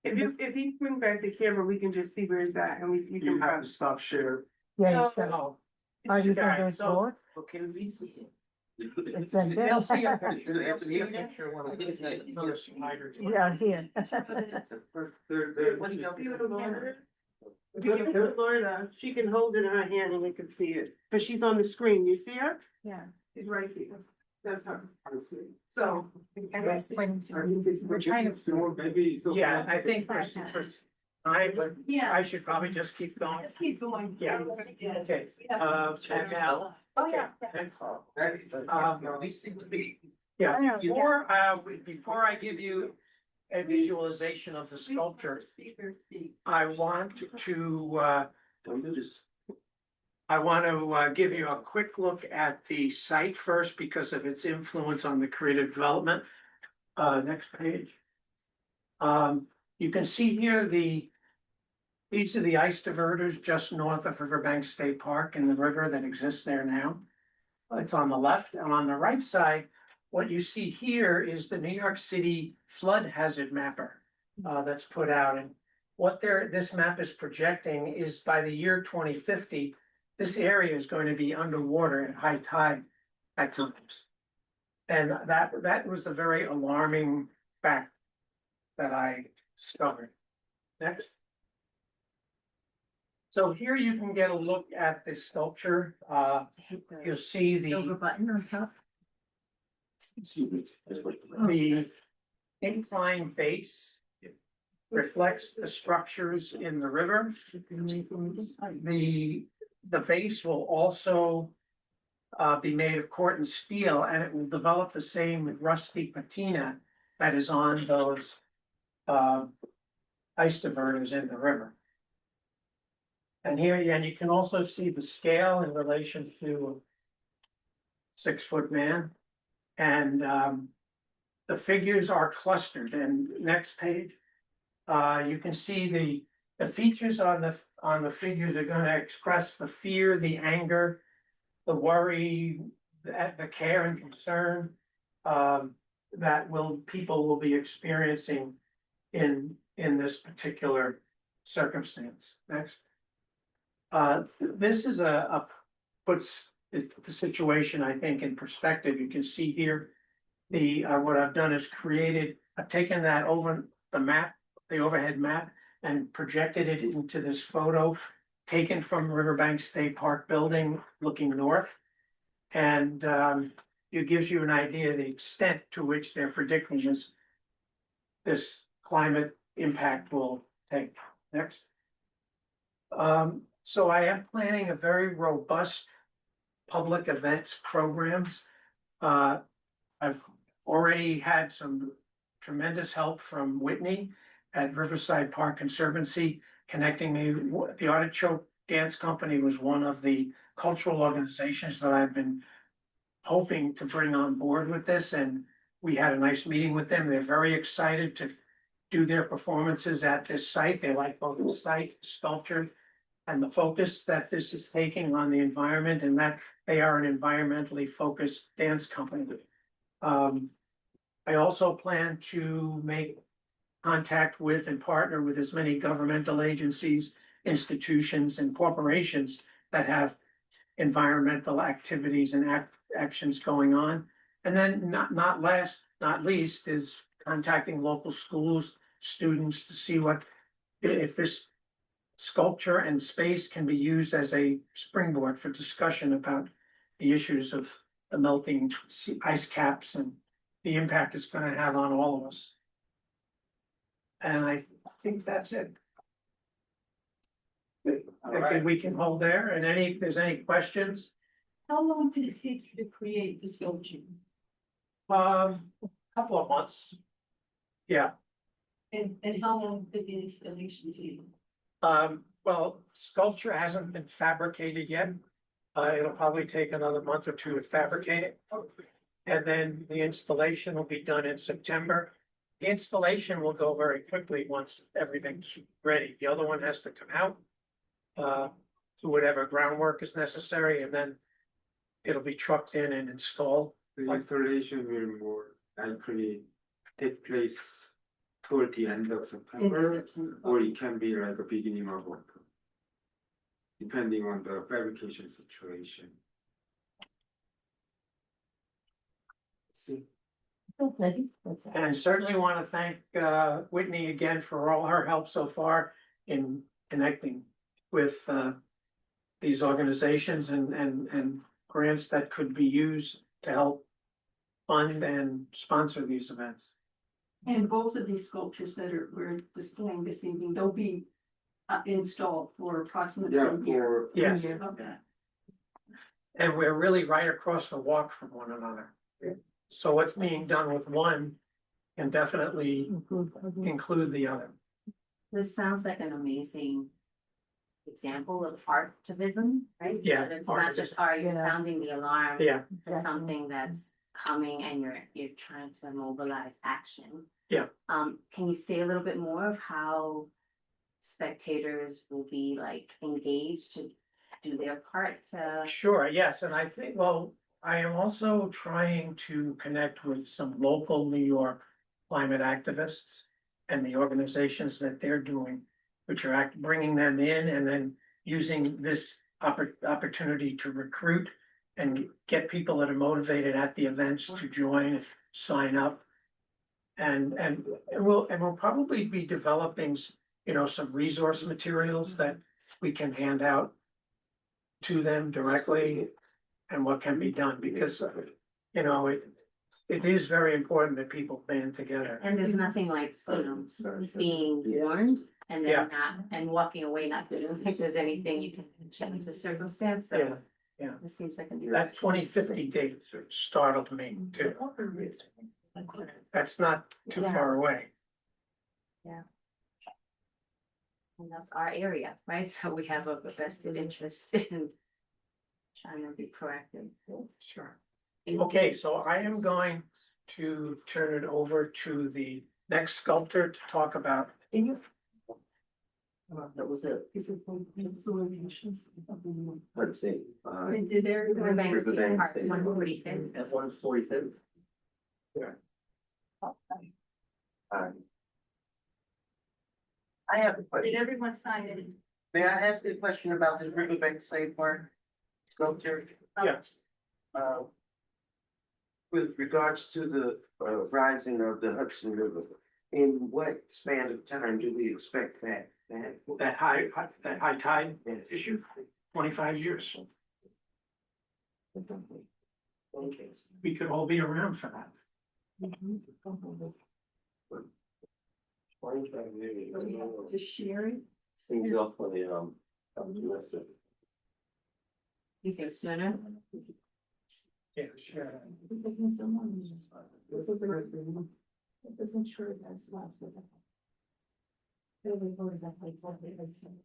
If he bring back the camera, we can just see where it's at, and we can. Have to stop share. Yeah, you said. Are you Okay, going so- Can we see it? It's in there. They'll see a picture. They'll see a picture when I get another slider. Yeah, here. Give it to Lorna, she can hold it in her hand and we can see it, because she's on the screen, you see her? Yeah. She's right here, that's her. So. We're trying to. Yeah, I think for I should probably just keep going. Just keep going. Yeah. Okay. And now. Oh, yeah. Yeah, before I give you a visualization of the sculpture, I want to give you a quick look at the site first because of its influence on the creative development. Next page. You can see here the These are the ice diverters just north of Riverbank State Park and the river that exists there now. It's on the left, and on the right side, what you see here is the New York City flood hazard mapper that's put out. And what this map is projecting is by the year 2050, this area is going to be underwater at high tide at times. And that was a very alarming fact that I discovered. Next. So here you can get a look at the sculpture. You'll see the Silver button on top. the inclined base reflects the structures in the river. The base will also be made of corten steel, and it will develop the same rusty patina that is on those ice diverters in the river. And here again, you can also see the scale in relation to a 6-foot man. And the figures are clustered. And next page, you can see the features on the figures are going to express the fear, the anger, the worry, the care and concern that people will be experiencing in this particular circumstance. Next. This is puts the situation, I think, in perspective. You can see here what I've done is I've taken that over the map, the overhead map, and projected it into this photo taken from Riverbank State Park building looking north. And it gives you an idea of the extent to which they're predicting this climate impact will take. Next. So I am planning a very robust public events programs. I've already had some tremendous help from Whitney at Riverside Park Conservancy, connecting me. The Artichoke Dance Company was one of the cultural organizations that I've been hoping to bring on board with this, and we had a nice meeting with them. They're very excited to do their performances at this site. They like both the site, sculpture, and the focus that this is taking on the environment, and that they are an environmentally focused dance company. I also plan to make contact with and partner with as many governmental agencies, institutions, and corporations that have environmental activities and actions going on. And then not last, not least, is contacting local schools, students to see if this sculpture and space can be used as a springboard for discussion about the issues of the melting ice caps and the impact it's going to have on all of us. And I think that's it. Okay, we can hold there, and if there's any questions. How long did it take you to create the sculpture? Couple of months. Yeah. And how long did the installation take? Well, sculpture hasn't been fabricated yet. It'll probably take another month or two to fabricate it. And then the installation will be done in September. The installation will go very quickly once everything's ready. The other one has to come out, do whatever groundwork is necessary, and then it'll be trucked in and installed. The installation will more likely take place toward the end of September, or it can be like a beginning of October, depending on the fabrication situation. See. And certainly want to thank Whitney again for all her help so far in connecting with these organizations and grants that could be used to help fund and sponsor these events. And both of these sculptures that we're displaying this evening, they'll be installed for approximately a year. Yes. Okay. And we're really right across the walk from one another. So what's being done with one can definitely include the other. This sounds like an amazing example of artivism, right? Yeah, So it's not just art, you're sounding the alarm. Yeah. For something that's coming and you're trying to mobilize action. Yeah. Can you say a little bit more of how spectators will be like engaged to do their part to. Sure, yes, and I think, well, I am also trying to connect with some local New York climate activists and the organizations that they're doing, which are bringing them in and then using this opportunity to recruit and get people that are motivated at the events to join, sign up. And we'll probably be developing, some resource materials that we can hand out to them directly and what can be done, because, it is very important that people band together. And there's nothing like, being warned and Yeah. then not, and walking away not doing, if there's anything you can change the circumstance, so. Yeah. It seems like. That 2050 date startled me too. That's not too Yeah. far away. Yeah. And that's our area, right? So we have a vested interest in trying to be proactive. Sure. Okay, so I am going to turn it over to the next sculptor to talk about. That was it. Let's see. Did there? Riverbank State Riverbank Park, State Park. 145th. 145th. Yeah. I have a Did question. everyone sign it? May I ask you a question about this Riverbank State Park sculpture? Yes. With regards to the rising of the Hudson River, in what span of time do we expect that? That high tide issue, 25 years. We could all be around for that. Just sharing. Seems awfully, You think sooner? Yeah, sure. Isn't sure that's last of it. Really voted that like something like some.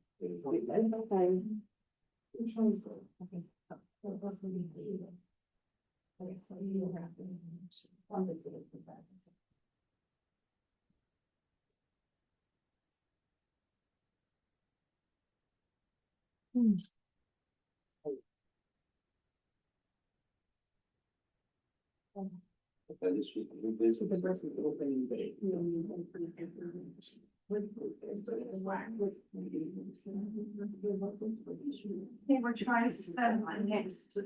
Okay, we're trying to set my next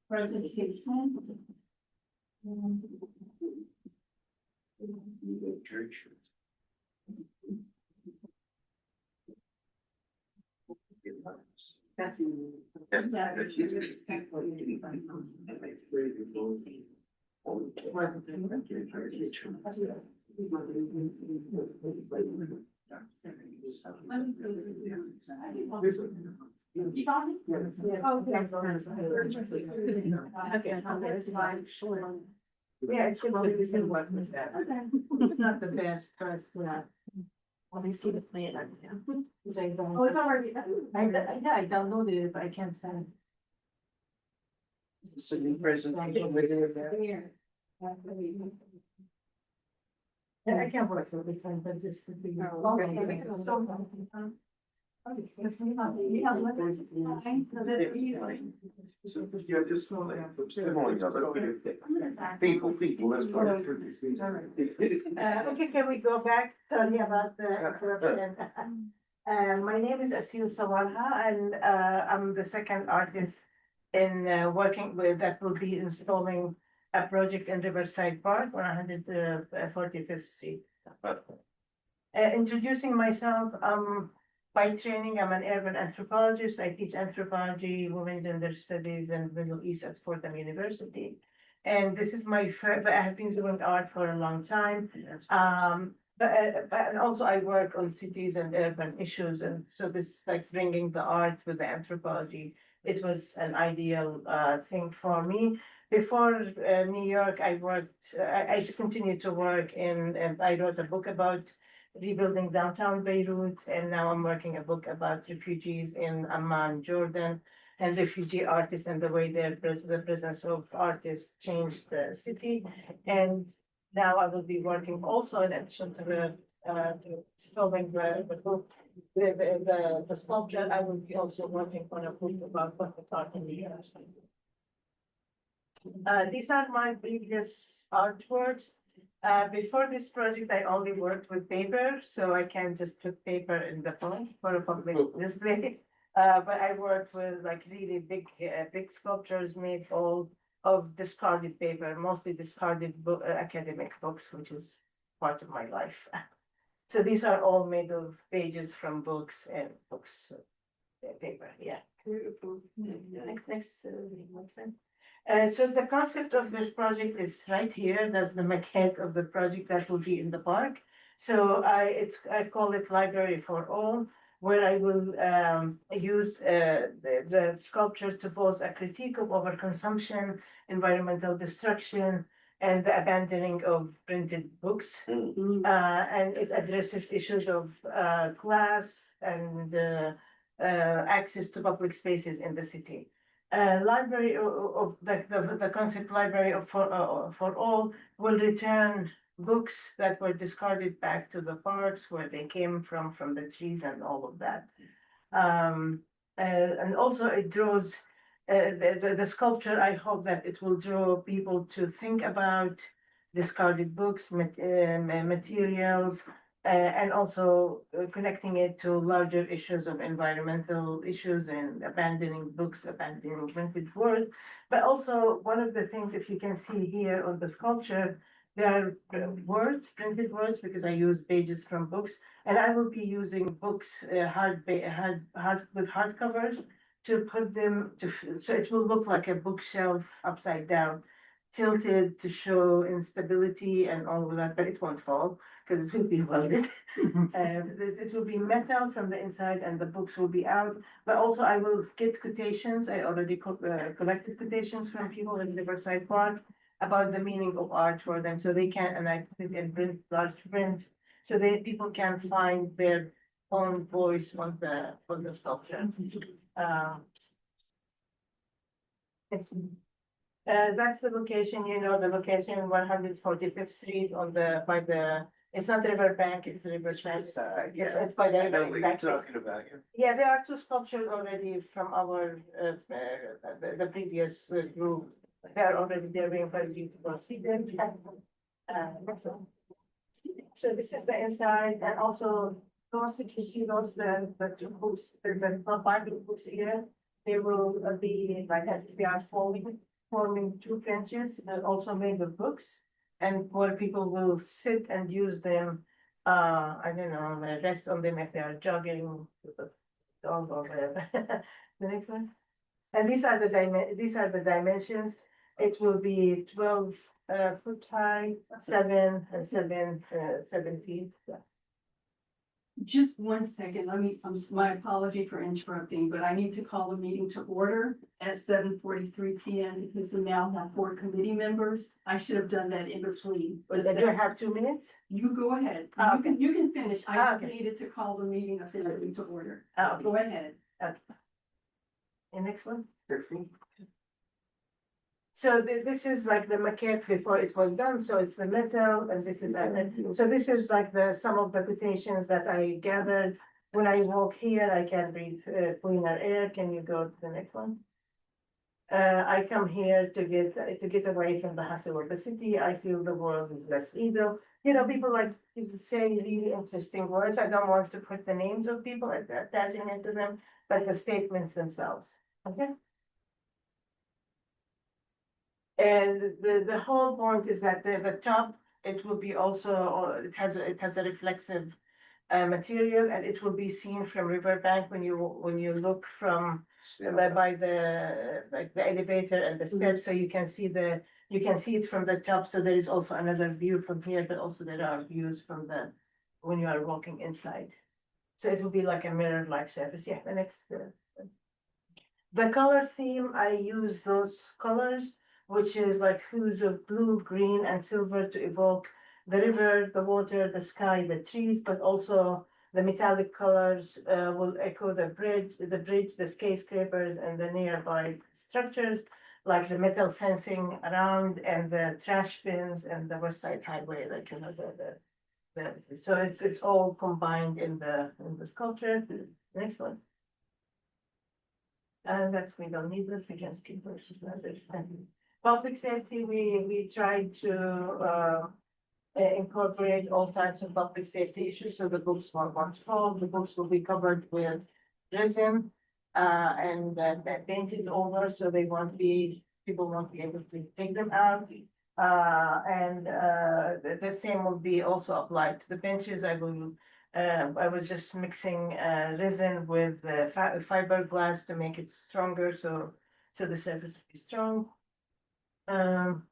presentation. church. Yeah, it should always be work with that. Okay. It's not the best, but well, they see the plan. It's like, oh, it's already. Yeah, I downloaded it, but I can't send. So new presentation. Yeah, I can't work for this time, but just to be. Oh, okay. So, yeah, just so they have. People, let's go. Okay, can we go back? Sorry about the interruption. My name is Asil Sawarha, and I'm the second artist in working with that will be installing a project in Riverside Park, 145th Street. Introducing myself, by training, I'm an urban anthropologist. I teach anthropology, women gender studies, and Middle East at Fordham University. And this is my first, but I have been doing art for a long time. But also I work on cities and urban issues. And so this like bringing the art with the anthropology, it was an ideal thing for me. Before New York, I continued to work and I wrote a book about rebuilding downtown Beirut, and now I'm working a book about refugees in Amman, Jordan, and refugee artists and the way the presence of artists changed the city. And now I will be working also in addition to solving the book the sculpture, I will be also working on a book about what we're talking about. These are my previous artworks. Before this project, I only worked with paper, so I can't just put paper in the phone for a public display. But I worked with like really big sculptures made all of discarded paper, mostly discarded academic books, which is part of my life. So these are all made of pages from books and books, paper, yeah. Next thing. So the concept of this project, it's right here. That's the maquette of the project that will be in the park. So I call it Library for All, where I will use the sculpture to pose a critique of overconsumption, environmental destruction, and the abandoning of printed books. And it addresses issues of class and access to public spaces in the city. Library of the concept library of for all will return books that were discarded back to the parks where they came from the trees and all of that. And also it draws the sculpture. I hope that it will draw people to think about discarded books, materials, and also connecting it to larger issues of environmental issues and abandoning books, abandoning printed word. But also one of the things, if you can see here on the sculpture, there are words, printed words, because I use pages from books, and I will be using books, hard with hardcovers to put them so it will look like a bookshelf upside down, tilted to show instability and all of that, but it won't fall because it will be welded. It will be metal from the inside and the books will be out. But also I will get quotations. I already collected quotations from people in Riverside Park about the meaning of art for them. So they can, and I put it in print, large print, so that people can find their own voice on the sculpture. That's the location, the location 145th Street by the, it's not Riverbank, it's Riverside. Yes, it's by the I know what you're exactly. talking about. Yeah, there are two sculptures already from our, the previous group. They are already there, we invite you to go see them. That's all. So this is the inside, and also those, if you see those, the two books, the binding books here, they will be like as if they are forming two benches, also made of books, and where people will sit and use them. I don't know, rest on them if they are jogging with the dog or whatever. The next one. And these are the dimensions. It will be 12 foot high, 7 and 7 feet. Yeah. Just one second, my apology for interrupting, but I need to call the meeting to order at 7:43 PM because we now have 4 committee members. I should have done that in between. But do I have 2 minutes? You go ahead. Okay. You can finish. I just Okay. needed to call the meeting officially to order. Okay. Go ahead. Okay. And next one. So this is like the maquette before it was done, so it's the metal, and this is, so this is like some of the quotations that I gathered. When I walk here, I can breathe cleaner air. Can you go to the next one? I come here to get away from the hustle of the city. I feel the world is less evil. People like to say really interesting words. I don't want to put the names of people attaching it to them, but the statements themselves. Okay. And the whole point is that the top, it will be also, it has a reflexive material, and it will be seen from Riverbank when you look from by the elevator and the steps, so you can see it from the top. So there is also another view from here, but also there are views from when you are walking inside. So it will be like a mirror-like surface. Yeah, the next. The color theme, I use those colors, which is like hues of blue, green, and silver to evoke the river, the water, the sky, the trees, but also the metallic colors will echo the bridge, the skyscrapers, and the nearby structures, like the metal fencing around and the trash bins and the West Side Highway, So it's all combined in the sculpture. Next one. And that's, we don't need this, we can skip this. Public safety, we tried to incorporate all kinds of public safety issues, so the books won't fall, the books will be covered with resin and painted over, so they won't be, people won't be able to take them out. And the same will be also applied to the benches. I was just mixing resin with fiberglass to make it stronger, so the surface will be strong.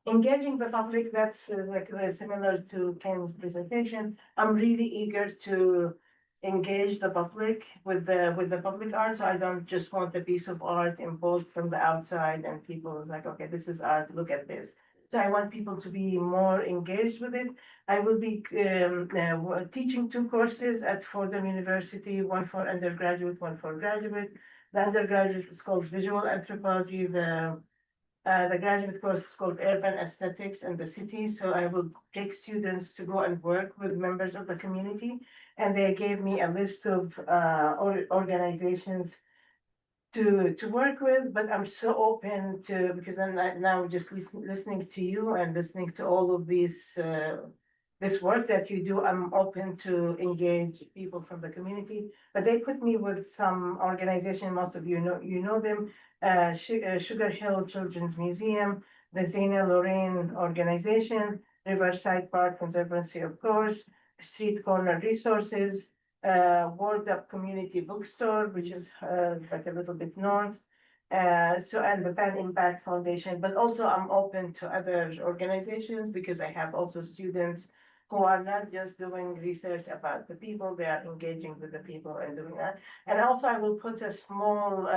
Engaging the public, that's similar to Ken's presentation. I'm really eager to engage the public with the public art. So I don't just want a piece of art imposed from the outside and people are like, okay, this is art, look at this. So I want people to be more engaged with it. I will be teaching 2 courses at Fordham University, one for undergraduate, one for graduate. The undergraduate is called Visual Anthropology. The graduate course is called Urban Aesthetics in the City. So I will take students to go and work with members of the community. And they gave me a list of organizations to work with, but I'm so open to, because I'm now just listening to you and listening to all of these this work that you do. I'm open to engage people from the community, but they put me with some organization, most of you know them, Sugar Hill Children's Museum, the Zena Lorraine Organization, Riverside Park Conservancy, of course, Street Corner Resources, Word Up Community Bookstore, which is like a little bit north. And the Pan Impact Foundation, but also I'm open to other organizations because I have also students who are not just doing research about the people, they are engaging with the people and doing that. And also I will put a small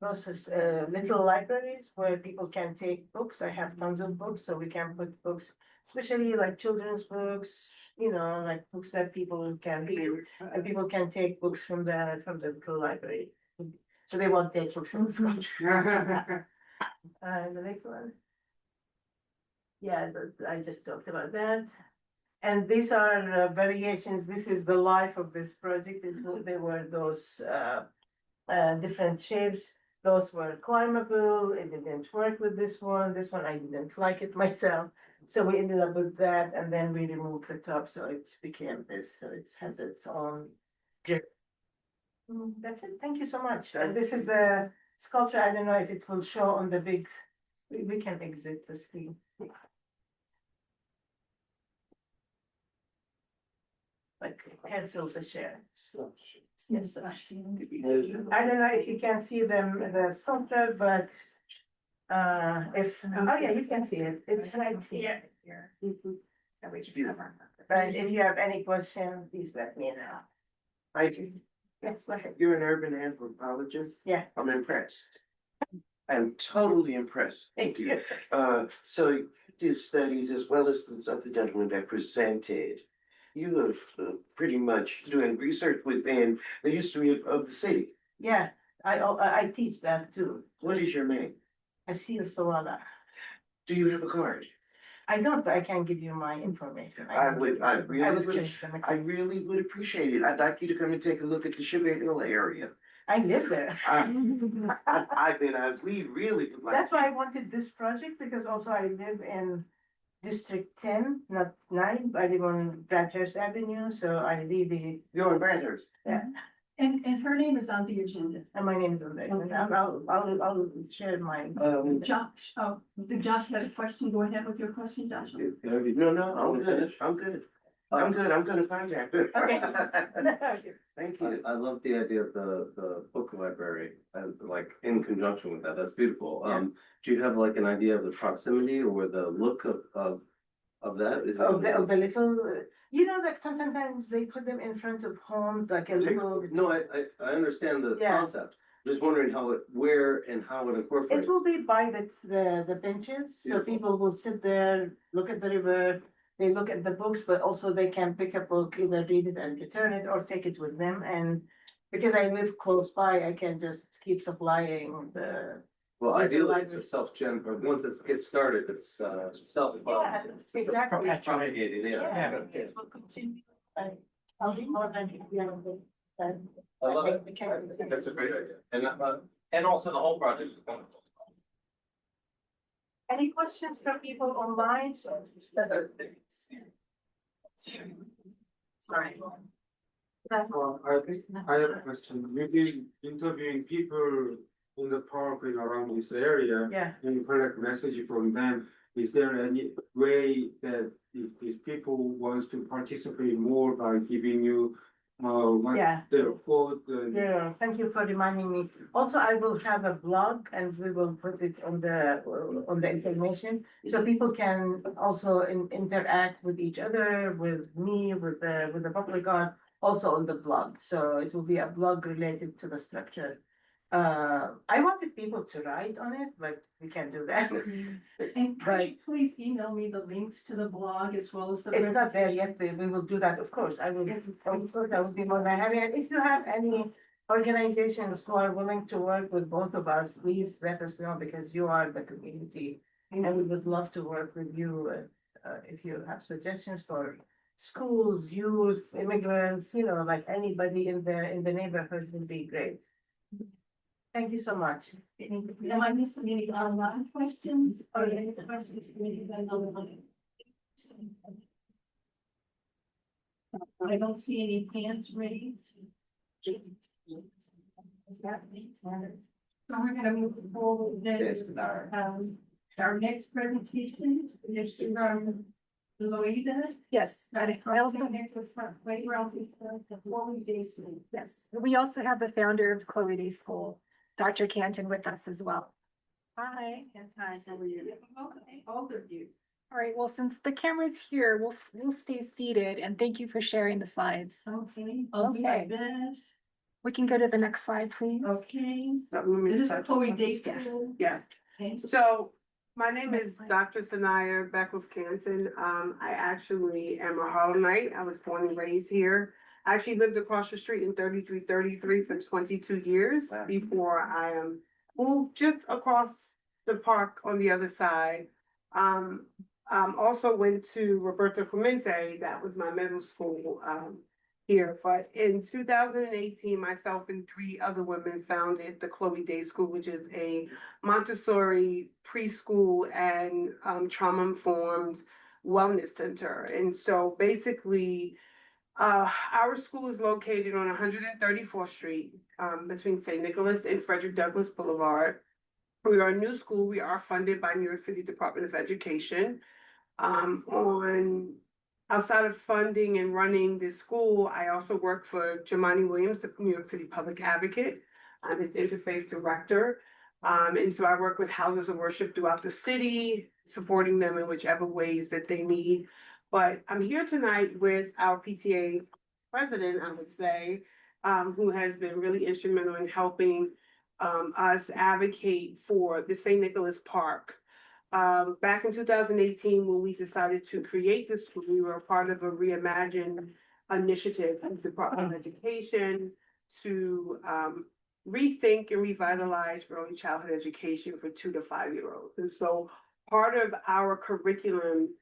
little libraries where people can take books. I have tons of books, so we can put books, especially like children's books, like books that people can read, and people can take books from the little library. So they won't take books from the school. The next one. Yeah, I just talked about that. And these are variations. This is the life of this project. They were those different shapes. Those were climbable. It didn't work with this one. This one, I didn't like it myself. So we ended up with that, and then we removed the top, so it became this. So it has its own grip. That's it. Thank you so much. And this is the sculpture. I don't know if it will show on the big. We can exit the screen. Like cancel the share. Yes, I don't know if you can see the sculpture, but if yeah, you can see it. It's right here. But if you have any question, please let me know. Yes, go ahead. You're an urban anthropologist? Yeah. I'm impressed. I'm totally impressed. Thank you. So you do studies as well as the other gentleman that presented. You are pretty much doing research within the history of the city. Yeah, I teach that too. What is your name? Asil Sawala. Do you have a card? I don't, but I can give you my information. I really would appreciate it. I'd like you to come and take a look at the Sugar Hill area. I live there. We really would like. That's why I wanted this project, because also I live in District 10, not 9. I live on Bradhurst Avenue, so I really. You're in Bradhurst? Yeah. And her name is on the agenda. And my name is on there. Okay. I'll share mine. Josh, did Josh have a question? Go ahead with your question, Josh. No, I'm good. I'm good. I'm gonna contact her. Okay. Thank you. I love the idea of the book library and like in conjunction with that. That's beautiful. Yeah. Do you have like an idea of the proximity or the look of that? Is of the little, that sometimes they put them in front of homes, like a little. No, I understand the concept. Just wondering where and how it incorporates. It will be by the benches, so people will sit there, look at the river. They look at the books, but also they can pick a book, either read it and return it, or take it with them. And because I live close by, I can just keep supplying Well, ideally, it's a self-gen, but once it gets started, it's self. Yeah, exactly. Propagated, yeah. It will continue. I'll be more than I love it. That's a great idea. And also the whole project is wonderful. Any questions from people online? Sorry. I have a question. You've been interviewing people in the park and around this area. Yeah. And you collect message from them. Is there any way that if people wants to participate more by giving you what Yeah. their quote? Yeah, thank you for reminding me. Also, I will have a blog and we will put it on the information. So people can also interact with each other, with me, with the public art, also on the blog. So it will be a blog related to the structure. I wanted people to write on it, but we can't do that. And could you please email me the links to the blog as well as the. It's not there yet, we will do that, of course, I will, of course, I will be more than happy, and if you have any organizations who are willing to work with both of us, please let us know, because you are the community, and we would love to work with you, if you have suggestions for schools, youth, immigrants, like anybody in the neighborhood would be great. Thank you so much. Am I missing any online questions or any questions for me online? I don't see any hands raised. Does that make sense? So we're gonna move forward then with our next presentation. Is from Loida. Yes. I I also, yes, we also have the founder of Chloe Day School, Dr. Canton, with us as well. Hi. Hi, how are you? Okay, both of you. All right, well, since the camera's here, we'll stay seated, and thank you for sharing the slides. Okay, I'll do my best. We can go to the next slide, please. Okay. Is this a Chloe Day School? Yeah. Okay. So my name is Dr. Sanaya Beckles Canton. I actually am a Harlemite. I was born and raised here. I actually lived across the street in 3333 for 22 years before I moved just across the park on the other side. Also went to Roberto Clemente, that was my middle school here. But in 2018, myself and 3 other women founded the Chloe Day School, which is a Montessori preschool and trauma-informed wellness center. And so basically, our school is located on 134th Street between St. Nicholas and Frederick Douglass Boulevard. We are a new school. We are funded by New York City Department of Education. Outside of funding and running the school, I also work for Jamani Williams, the New York City Public Advocate. I'm his interfaith director. And so I work with houses of worship throughout the city, supporting them in whichever ways that they need. But I'm here tonight with our PTA president, I would say, who has been really instrumental in helping us advocate for the St. Nicholas Park. Back in 2018, when we decided to create this school, we were a part of a reimagined initiative of the Department of Education to rethink and revitalize early childhood education for 2 to 5 year olds. And so part of our curriculum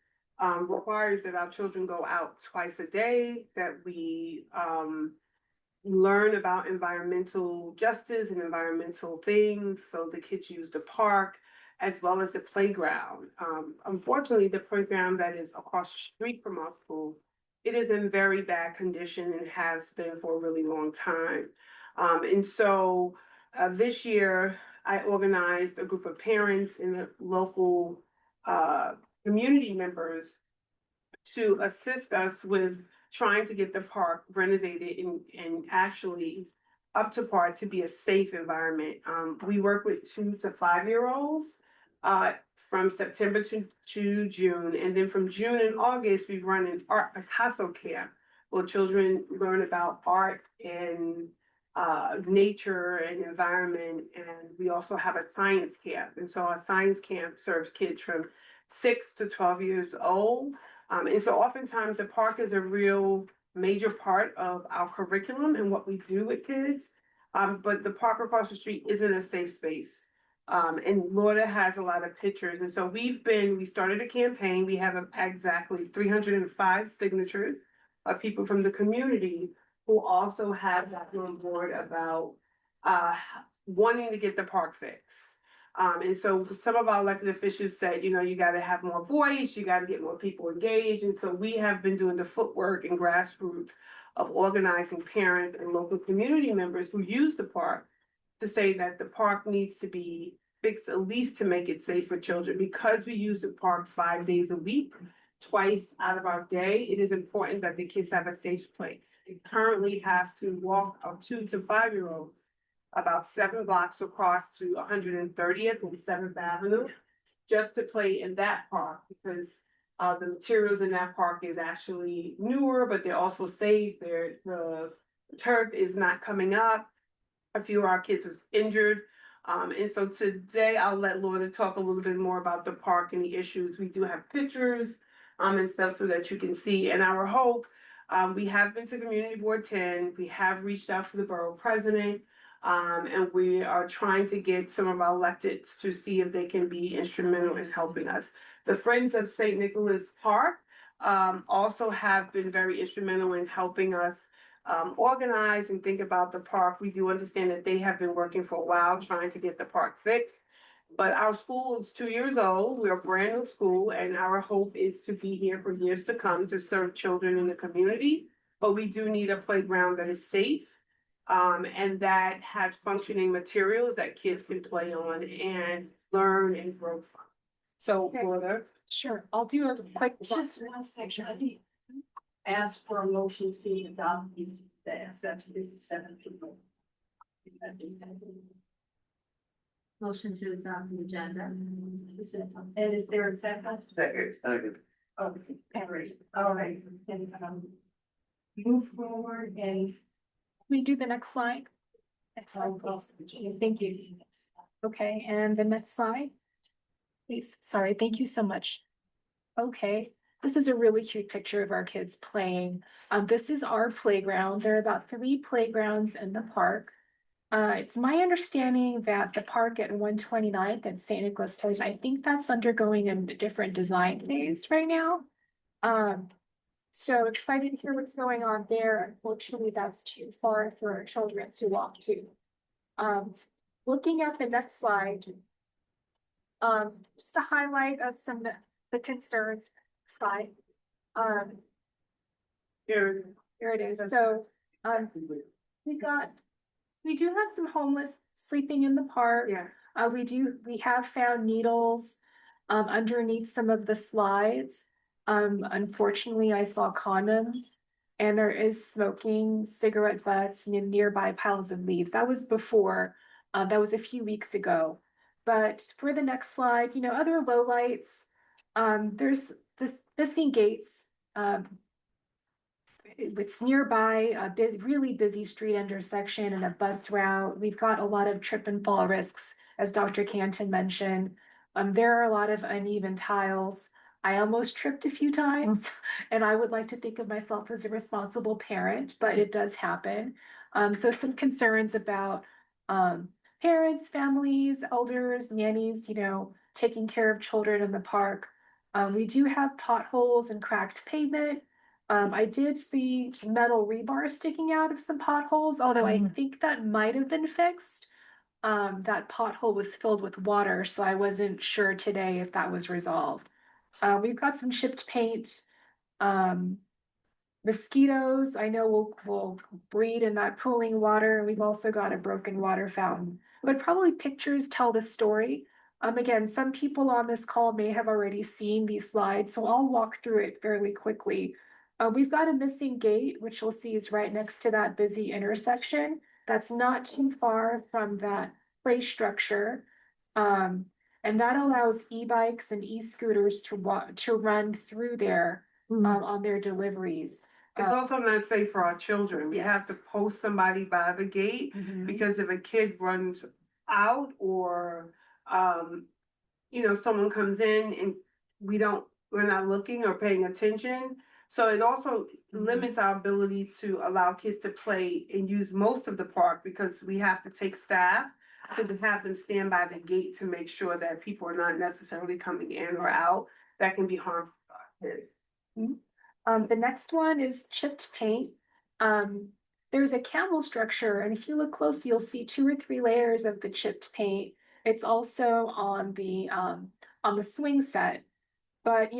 requires that our children go out twice a day, that we learn about environmental justice and environmental things. So the kids use the park as well as the playground. Unfortunately, the playground that is across the street from our school, it is in very bad condition and has been for a really long time. And so this year, I organized a group of parents and local community members to assist us with trying to get the park renovated and actually up to par to be a safe environment. We work with 2 to 5 year olds from September to June. And then from June and August, we run an art Picasso camp where children learn about art and nature and environment. And we also have a science camp. And so our science camp serves kids from 6 to 12 years old. And so oftentimes the park is a real major part of our curriculum and what we do with kids. But the park across the street isn't a safe space And Laura has a lot of pictures. And so we started a campaign. We have exactly 305 signatures of people from the community who also have gotten on board about wanting to get the park fixed. And so some of our elected officials said, you know, you got to have more voice, you got to get more people engaged. And so we have been doing the footwork and grassroots of organizing parents and local community members who use the park to say that the park needs to be fixed at least to make it safe for children. Because we use the park 5 days a week, twice out of our day, it is important that the kids have a safe place. They currently have to walk our 2 to 5 year olds about 7 blocks across to 130th and 7th Avenue just to play in that park, because the materials in that park is actually newer, but they're also safe. The turf is not coming up. A few of our kids was injured. And so today I'll let Laura talk a little bit more about the park and the issues. We do have pictures and stuff so that you can see. And our hope, we have been to Community Board 10. We have reached out to the borough president. And we are trying to get some of our electeds to see if they can be instrumental in helping us. The Friends of St. Nicholas Park also have been very instrumental in helping us organize and think about the park. We do understand that they have been working for a while trying to get the park fixed. But our school is 2 years old. We're a brand new school, and our hope is to be here for years to come to serve children in the community. But we do need a playground that is safe and that has functioning materials that kids can play on and learn and grow from. So, Laura. Sure, I'll do a quick. Just one section. I need ask for a motion to adopt the SF-57 people. Motion to adopt the agenda. And is there a second? Second. Okay, all right. And, move forward and We do the next slide. Next slide, please. Thank you. Okay, and the next slide. Please, sorry, thank you so much. Okay, this is a really cute picture of our kids playing. This is our playground. There are about 3 playgrounds in the park. It's my understanding that the park at 129th and St. Nicholas Terrace, I think that's undergoing a different design phase right now. So excited to hear what's going on there. Unfortunately, that's too far for our children to walk to. Looking at the next slide, just a highlight of some of the concerns slide. Here it is. So we do have some homeless sleeping in the park. Yeah. We have found needles underneath some of the slides. Unfortunately, I saw condoms, and there is smoking cigarette butts in nearby piles of leaves. That was before, that was a few weeks ago. But for the next slide, you know, other lowlights, there's this missing gates. It's nearby a really busy street intersection and a bus route. We've got a lot of trip and fall risks, as Dr. Canton mentioned. There are a lot of uneven tiles. I almost tripped a few times, and I would like to think of myself as a responsible parent, but it does happen. So some concerns about parents, families, elders, nannies, you know, taking care of children in the park. We do have potholes and cracked pavement. I did see metal rebar sticking out of some potholes, although I think that might have been fixed. That pothole was filled with water, so I wasn't sure today if that was resolved. We've got some chipped paint. Mosquitoes, I know will breed in that pooling water. We've also got a broken water fountain, but probably pictures tell the story. Again, some people on this call may have already seen these slides, so I'll walk through it fairly quickly. We've got a missing gate, which you'll see is right next to that busy intersection. That's not too far from that play structure. And that allows e-bikes and e-scooters to run through there on their deliveries. It's also not safe for our children. We have to post somebody by the gate because if a kid runs out or, you know, someone comes in and we're not looking or paying attention. So it also limits our ability to allow kids to play and use most of the park because we have to take staff to have them stand by the gate to make sure that people are not necessarily coming in or out. That can be harmful to kids. The next one is chipped paint. There's a camel structure, and if you look close, you'll see 2 or 3 layers of the chipped paint. It's also on the swing set, but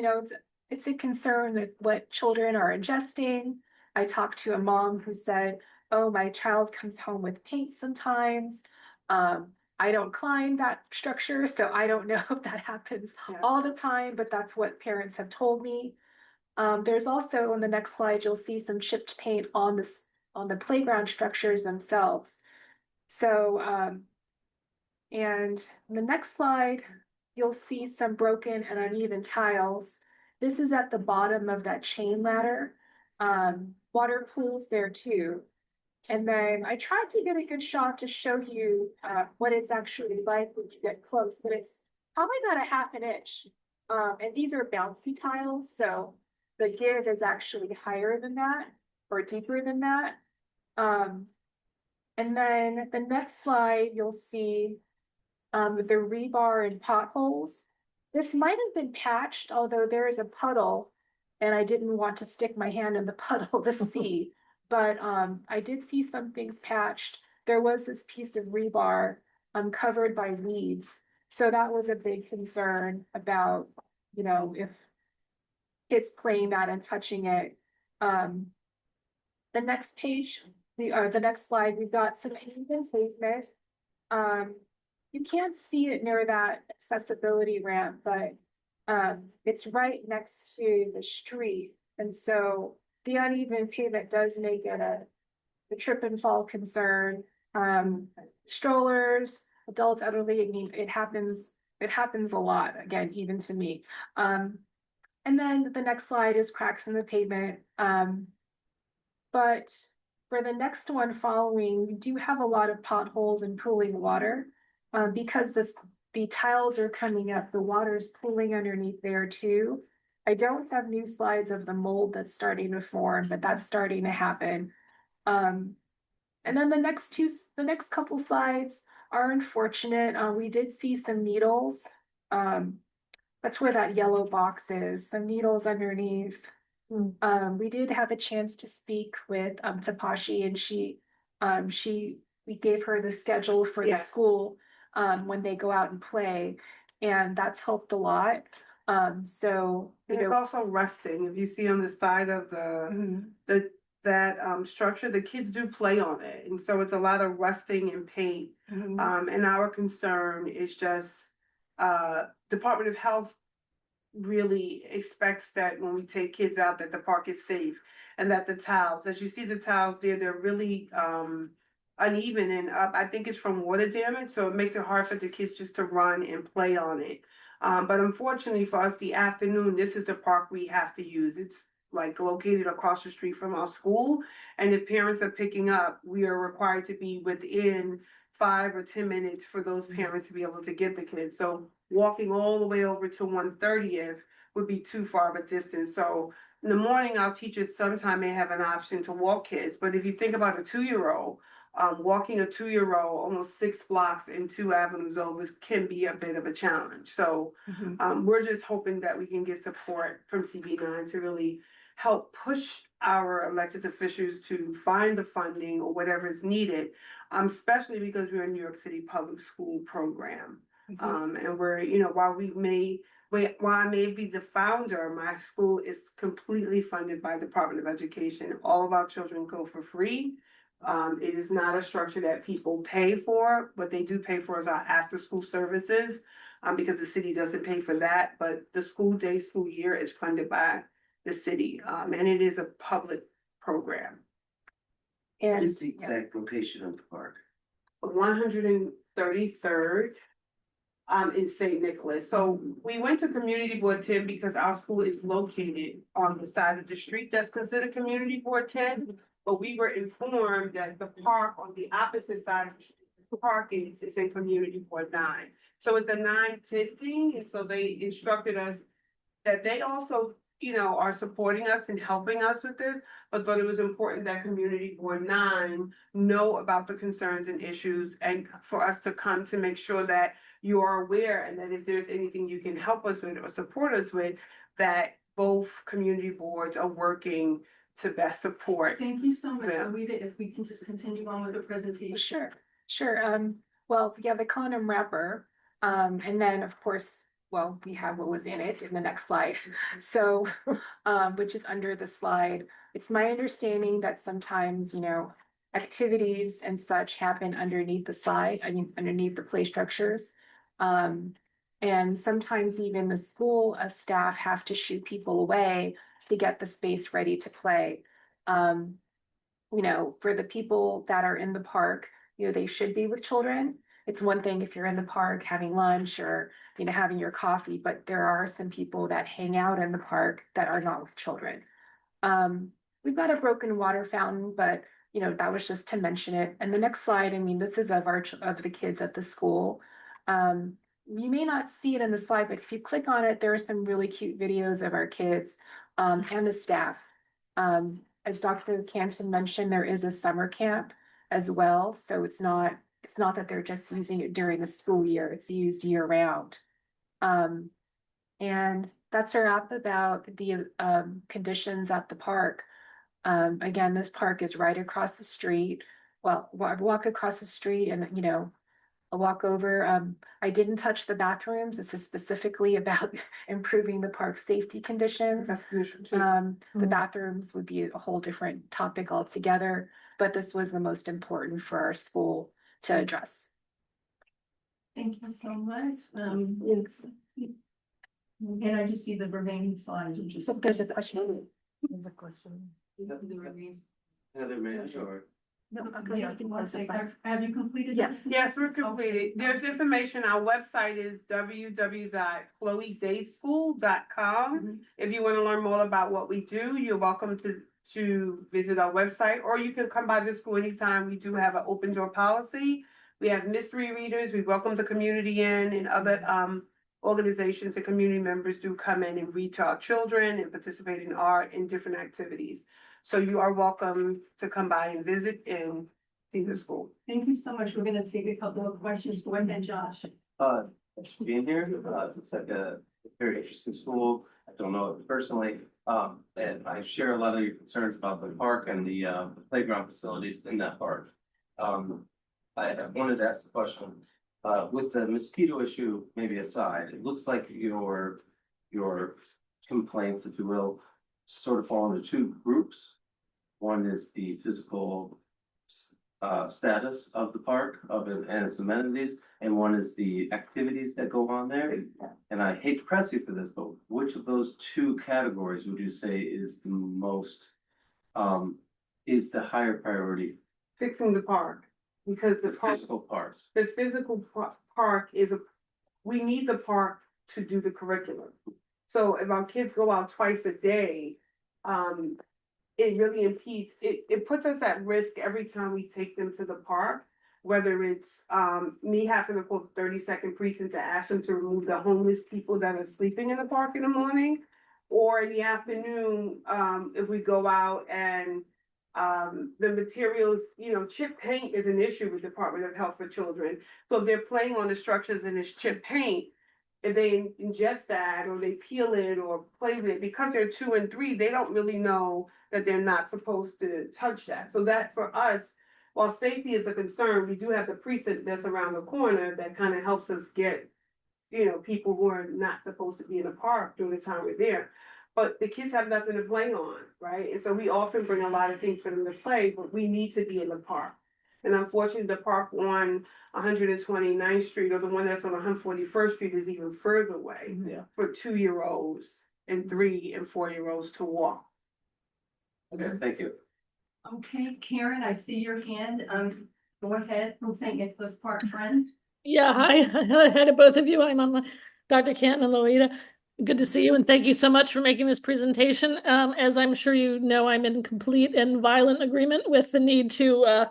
it's a concern with what children are ingesting. I talked to a mom who said, "Oh, my child comes home with paint sometimes." I don't climb that structure, so I don't know if that happens all the time, but that's what parents have told me. There's also on the next slide, you'll see some chipped paint on the playground structures themselves. So, and on the next slide, you'll see some broken and uneven tiles. This is at the bottom of that chain ladder. Water pools there too. And then I tried to get a good shot to show you what it's actually like when you get close, but it's probably about a half an inch. And these are bouncy tiles, so the give is actually higher than that or deeper than that. And then the next slide, you'll see the rebar and potholes. This might have been patched, although there is a puddle, and I didn't want to stick my hand in the puddle to see. But I did see some things patched. There was this piece of rebar covered by weeds. So that was a big concern about, if kids playing that and touching it. The next page, the next slide, we've got some uneven pavement. You can't see it near that accessibility ramp, but it's right next to the street. And so the uneven pavement does make it a trip and fall concern. Strollers, adults, elderly, I mean, it happens a lot, again, even to me. And then the next slide is cracks in the pavement. But for the next one following, we do have a lot of potholes and pooling water. Because the tiles are coming up, the water's pooling underneath there too. I don't have new slides of the mold that's starting to form, but that's starting to happen. And then the next couple slides are unfortunate. We did see some needles. That's where that yellow box is, some needles underneath. We did have a chance to speak with Tapashi, and we gave her the schedule for the school when they go out and play, and that's helped a lot. So it's also rusting. If you see on the side of that structure, the kids do play on it, and so it's a lot of rusting and paint. And our concern is just Department of Health really expects that when we take kids out, that the park is safe, and that the tiles, as you see the tiles there, they're really uneven and up. I think it's from water damage, so it makes it hard for the kids just to run and play on it. But unfortunately for us, the afternoon, this is the park we have to use. It's like located across the street from our school, and if parents are picking up, we are required to be within 5 or 10 minutes for those parents to be able to get the kids. So walking all the way over to 130th would be too far of a distance. So in the morning, our teachers sometimes may have an option to walk kids. But if you think about a 2-year-old, walking a 2-year-old almost 6 blocks and 2 avenues over can be a bit of a challenge. So we're just hoping that we can get support from CB9 to really help push our elected officials to find the funding or whatever is needed, especially because we're a New York City public school program. And we're, while I may be the founder, my school is completely funded by the Department of Education. All of our children go for free. It is not a structure that people pay for. What they do pay for is our after-school services, because the city doesn't pay for that. But the school year is funded by the city, and it is a public program. What is the exact location of the park? 133rd. In St. Nicholas. So we went to Community Board 10 because our school is located on the side of the street that's considered Community Board 10. But we were informed that the park on the opposite side of the park is in Community Board 9. So it's a 9-10 thing. And so they instructed us that they also are supporting us and helping us with this, but thought it was important that Community Board 9 know about the concerns and issues and for us to come to make sure that you are aware and that if there's anything you can help us with or support us with, that both community boards are working to best support. Thank you so much, them. Rita. If we can just continue on with the presentation. Sure. Well, we have the condom wrapper, and then of course, well, we have what was in it in the next slide. So, which is under the slide. It's my understanding that sometimes, activities and such happen underneath the slide, underneath the play structures. And sometimes even the school staff have to shoo people away to get the space ready to play. For the people that are in the park, they should be with children. It's one thing if you're in the park having lunch or, having your coffee, but there are some people that hang out in the park that are not with children. We've got a broken water fountain, but that was just to mention it. And the next slide, this is of the kids at the school. You may not see it in the slide, but if you click on it, there are some really cute videos of our kids and the staff. As Dr. Canton mentioned, there is a summer camp as well. So it's not that they're just using it during the school year, it's used year round. And that's our app about the conditions at the park. Again, this park is right across the street. Well, I walk across the street and, I'll walk over. I didn't touch the bathrooms. This is specifically about improving the park safety conditions. The bathrooms would be a whole different topic altogether, but this was the most important for our school to address. Thank you so much. And I just see the remaining slides. So there's a question. There's a question. Heather, may I, sure. No, Yeah, have you completed? Yes. Yes, we're completed. There's information. Our website is www.chloedayschool.com. If you want to learn more about what we do, you're welcome to visit our website, or you can come by the school anytime. We do have an open door policy. We have mystery readers. We welcome the community in, and other organizations and community members do come in and read to our children and participate in art and different activities. So you are welcome to come by and visit and see the school. Thank you so much. We're gonna take a couple of questions. Go ahead, Josh. Thanks for being here. It's like a very interesting school. I don't know it personally. And I share a lot of your concerns about the park and the playground facilities in that park. I wanted to ask the question, with the mosquito issue maybe aside, it looks like your complaints, if you will, sort of fall into two groups. One is the physical status of the park and its amenities, and one is the activities that go on there. And I hate to press you for this, but which of those two categories would you say is the most is the higher priority? Fixing the park, because the physical parts. The physical park we need the park to do the curriculum. So if our kids go out twice a day, it really impedes, it puts us at risk every time we take them to the park, whether it's me having to call the 32nd precinct to ask them to remove the homeless people that are sleeping in the park in the morning, or in the afternoon, if we go out and the materials, chip paint is an issue with the Department of Health for Children. So if they're playing on the structures and it's chip paint, if they ingest that or they peel it or play with it, because they're 2 and 3, they don't really know that they're not supposed to touch that. So that for us, while safety is a concern, we do have the precinct that's around the corner that kind of helps us get, people who are not supposed to be in the park during the time we're there. But the kids have nothing to play on, right? And so we often bring a lot of things for them to play, but we need to be in the park. And unfortunately, the park on 129th Street, or the one that's on 141st Street, is even further away for 2-year-olds and 3 and 4-year-olds to walk. Okay, thank you. Okay, Karen, I see your hand. Go ahead from St. Nicholas Park Friends. Yeah, hi. Hi to both of you. I'm on Dr. Canton and Lolita. Good to see you, and thank you so much for making this presentation. As I'm sure you know, I'm in complete and violent agreement with the need to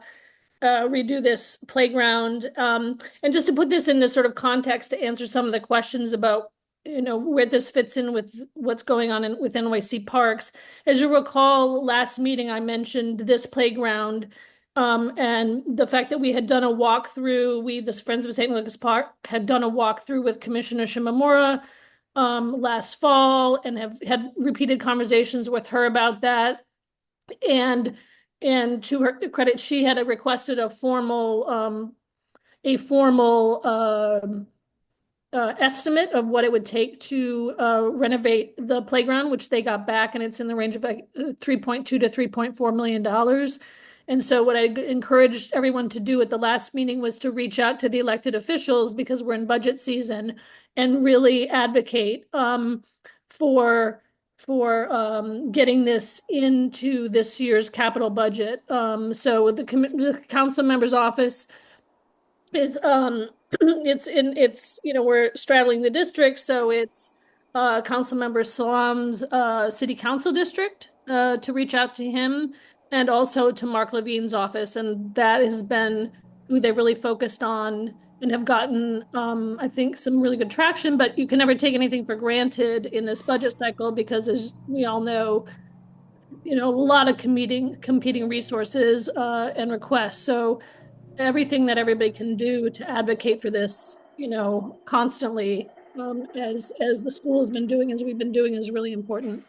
redo this playground. And just to put this into sort of context to answer some of the questions about where this fits in with what's going on with NYC Parks. As you recall, last meeting, I mentioned this playground, and the fact that we had done a walkthrough, the Friends of St. Louis Park had done a walkthrough with Commissioner Shimamura last fall, and have had repeated conversations with her about that. And to her credit, she had requested a formal estimate of what it would take to renovate the playground, which they got back, and it's in the range of like 3.2 to $3.4 million. And so what I encouraged everyone to do at the last meeting was to reach out to the elected officials, because we're in budget season, and really advocate for getting this into this year's capital budget. So the council member's office is we're straddling the district, so it's Councilmember Salam's city council district to reach out to him, and also to Mark Levine's office, and that has been who they really focused on and have gotten I think some really good traction. But you can never take anything for granted in this budget cycle, because as we all know, a lot of competing resources and requests. So everything that everybody can do to advocate for this, constantly, as the school has been doing, as we've been doing, is really important.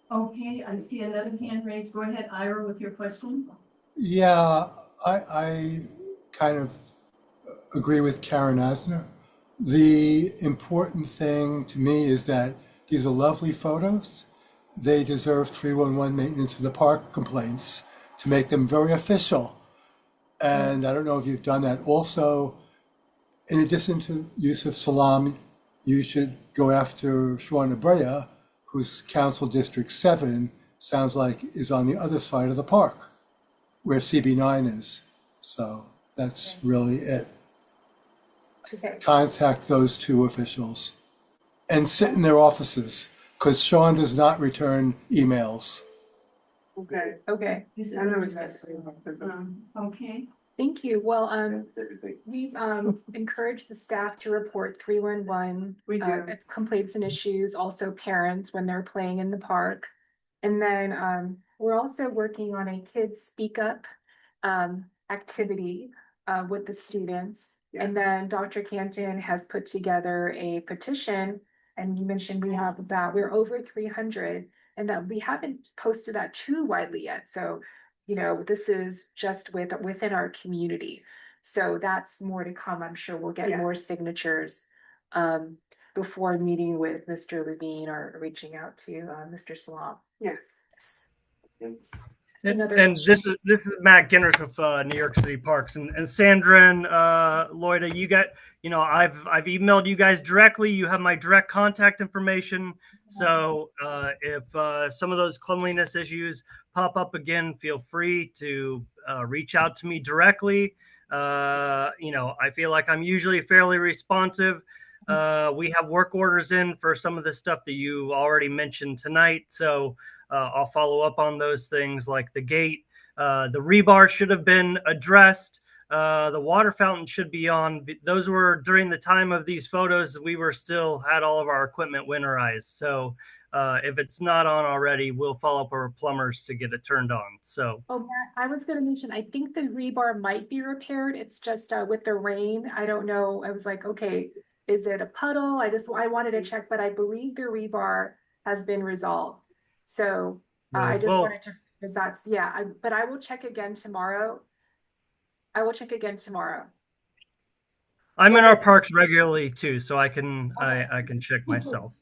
Okay, I see another hand raised. Go ahead, Ira, with your question. Yeah, I kind of agree with Karen Asner. The important thing to me is that these are lovely photos. They deserve 311 maintenance of the park complaints to make them very official. And I don't know if you've done that. Also, in addition to Yusuf Salam, you should go after Sean Abrea, whose council district 7 sounds like is on the other side of the park, where CB9 is. So that's really it. Okay. Contact those two officials and sit in their offices, because Sean does not return emails. Okay. Okay. I know exactly. Okay. Thank you. Well, we've encouraged the staff to report 311 We do. complaints and issues, also parents when they're playing in the park. And then we're also working on a kids speak up activity with the students. Yeah. And then Dr. Canton has put together a petition, and you mentioned we're over 300, and that we haven't posted that too widely yet. So, this is just within our community. So that's more to come. I'm sure we'll get more signatures before meeting with Mr. Levine or reaching out to Mr. Salam. Yes. And this is Matt Ginners with New York City Parks, and Sandra and Loida, I've emailed you guys directly. You have my direct contact information. So if some of those cleanliness issues pop up again, feel free to reach out to me directly. I feel like I'm usually fairly responsive. We have work orders in for some of the stuff that you already mentioned tonight. So I'll follow up on those things, like the gate. The rebar should have been addressed. The water fountain should be on. Those were during the time of these photos. We were still had all of our equipment winterized. So if it's not on already, we'll follow up with our plumbers to get it turned on. So. Oh, Matt, I was going to mention, I think the rebar might be repaired. It's just with the rain. I don't know. I was like, okay, is it a puddle? I wanted to check, but I believe the rebar has been resolved. So I just wanted to, because but I will check again tomorrow. I'm in our parks regularly too, so I can check myself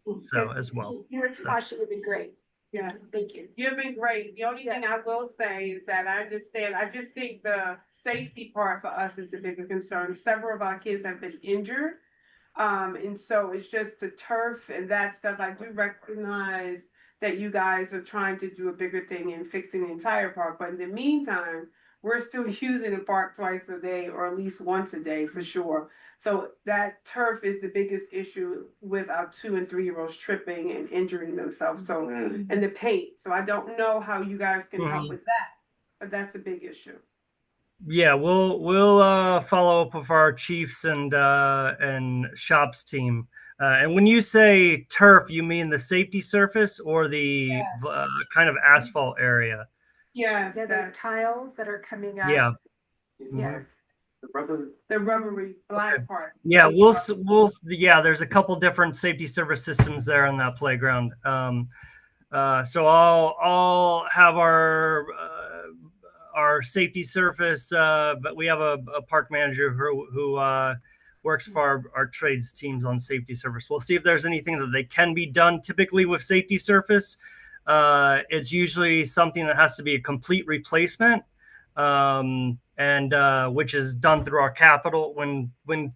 as well. Your caution would be great. Yeah, thank you. You've been great. The only thing I will say is that I just think the safety part for us is the bigger concern. Several of our kids have been injured. And so it's just the turf and that stuff. I do recognize that you guys are trying to do a bigger thing in fixing the entire park. But in the meantime, we're still using the park twice a day, or at least once a day for sure. So that turf is the biggest issue with our 2 and 3-year-olds tripping and injuring themselves. So, and the paint. So I don't know how you guys can help with that, but that's a big issue. Yeah, we'll follow up with our chiefs and shops team. And when you say turf, you mean the safety surface or the kind of asphalt area? Yes, Yeah, the tiles that are coming up. Yeah. yes. The rubbery black part. Yeah, yeah, there's a couple different safety service systems there on that playground. So I'll have our safety surface, but we have a park manager who works for our trades teams on safety surface. We'll see if there's anything that they can be done. Typically with safety surface, it's usually something that has to be a complete replacement, and which is done through our capital when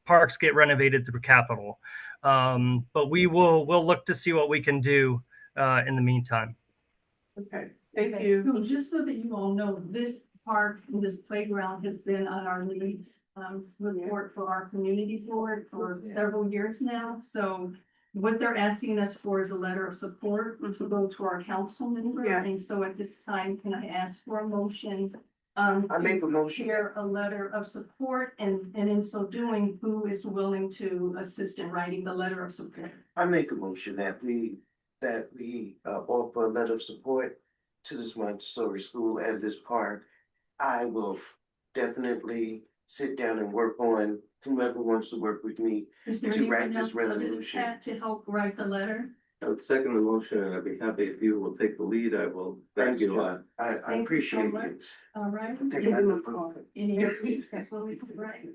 parks get renovated through capital. But we'll look to see what we can do in the meantime. Okay, thank you. So just so that you all know, this park, this playground has been on our needs report for our community for several years now. So what they're asking us for is a letter of support to go to our council member. Yes. And so at this time, can I ask for a motion? I make a motion. Share a letter of support, and in so doing, who is willing to assist in writing the letter of support? I make a motion that we offer a letter of support to this Montessori school and this park. I will definitely sit down and work on whomever wants to work with me Is there to write anyone this else other than resolution. Pat to help write the letter? I would second the motion, and I'd be happy if you will take the lead. I will back you up. I Thank you so appreciate it. much. All right. Take it out. Any other- right.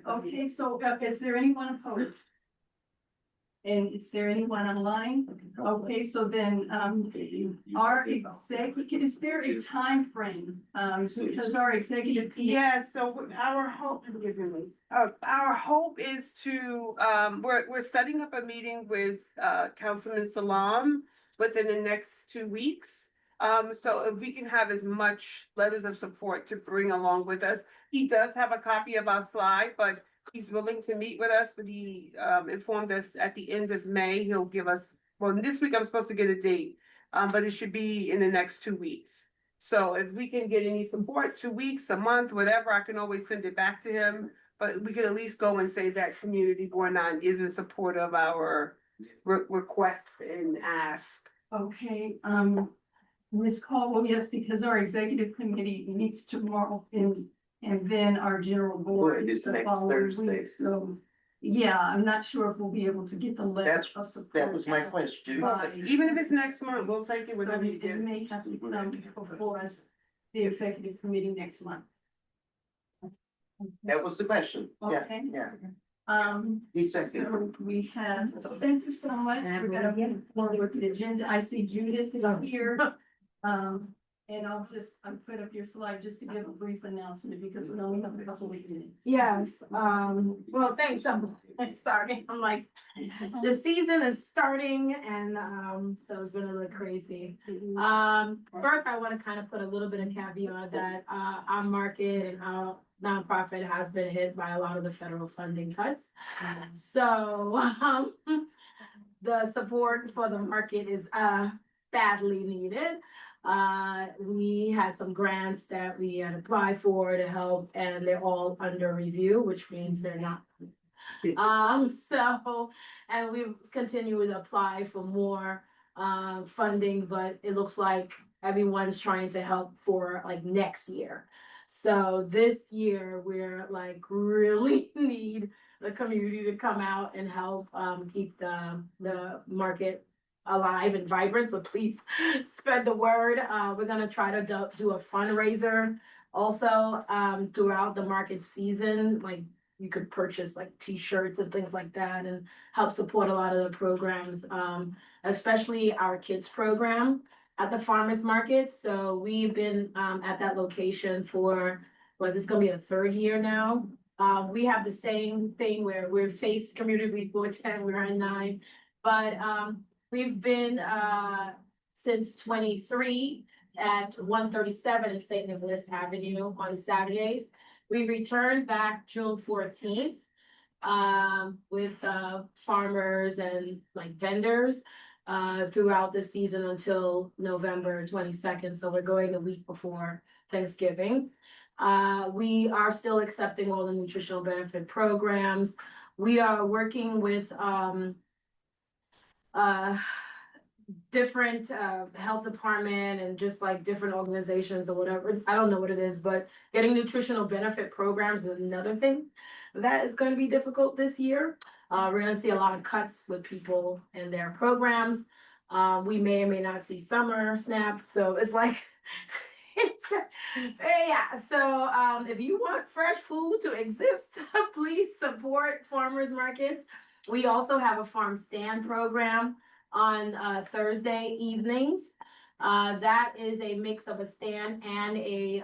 Okay, so is there anyone opposed? And is there anyone online? Okay, so then, our executive, is there a time frame? Because our executive. Yeah, so our hope is to, we're setting up a meeting with, Councilman Salam within the next 2 weeks. So if we can have as much letters of support to bring along with us. He does have a copy of our slide, but he's willing to meet with us, but he informed us at the end of May, he'll give us, well, this week I'm supposed to get a date, but it should be in the next 2 weeks. So if we can get any support, 2 weeks, a month, whatever, I can always send it back to him. But we could at least go and say that Community Board 9 is in support of our request and ask. Okay, Ms. Caldwell, yes, because our executive committee meets tomorrow and then our general board is the next following Thursday. week. So, yeah, I'm not sure if we'll be able to get the letter of support. That was my question. Even if it's next month, we'll take it So whenever you it get. may have to come before us, the executive committee next month. That was the question. Yeah, Okay. yeah. So we have, so thank you so much. We're gonna move forward with the agenda. I see Judith is here. And I'll put up your slide just to give a brief announcement because we only have a couple of minutes. Yes, well, thanks, I'm sorry, I'm like, the season is starting and, so it's been a little crazy. First, I wanna kind of put a little bit of caveat that, our market and our nonprofit has been hit by a lot of the federal funding cuts. So, the support for the market is, badly needed. We had some grants that we had applied for to help, and they're all under review, which means they're not. So, and we continue to apply for more funding, but it looks like everyone's trying to help for like next year. So this year, we're like really need the community to come out and help keep the market alive and vibrant. So please spread the word. We're gonna try to do a fundraiser also throughout the market season. Like you could purchase like t-shirts and things like that and help support a lot of the programs, especially our kids program at the farmers market. So we've been at that location for, well, this is gonna be the 3rd year now. We have the same thing where we're faced community week 10, we're in 9, but we've been since 23 at 137 in St. Nicholas Avenue on Saturdays. We returned back June 14th with farmers and like vendors throughout the season until November 22nd. So we're going the week before Thanksgiving. We are still accepting all the nutritional benefit programs. We are working with different health department and just like different organizations or whatever. I don't know what it is, but getting nutritional benefit programs is another thing that is going to be difficult this year. We're going to see a lot of cuts with people and their programs. We may or may not see summer SNAP. So it's like, yeah. So if you want fresh food to exist, please support farmers markets. We also have a farm stand program on Thursday evenings. That is a mix of a stand and a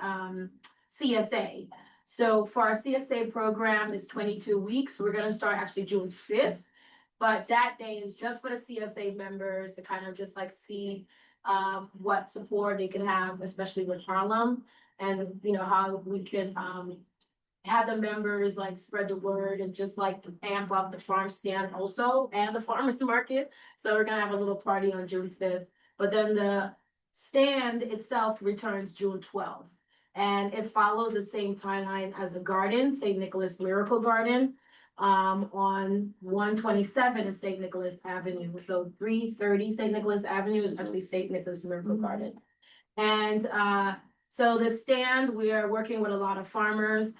CSA. So for our CSA program is 22 weeks. We're going to start actually June 5th. But that day is just for the CSA members to kind of just like see what support they can have, especially with Harlem, and you know how we can have the members like spread the word and just like amp up the farm stand also and the farmers market. So we're gonna have a little party on June 5th. But then the stand itself returns June 12th. And it follows the same timeline as the garden, St. Nicholas Miracle Garden, on 127 is St. Nicholas Avenue. So 330 St. Nicholas Avenue is actually St. Nicholas Miracle Garden. And so the stand, we are working with a lot of farmers.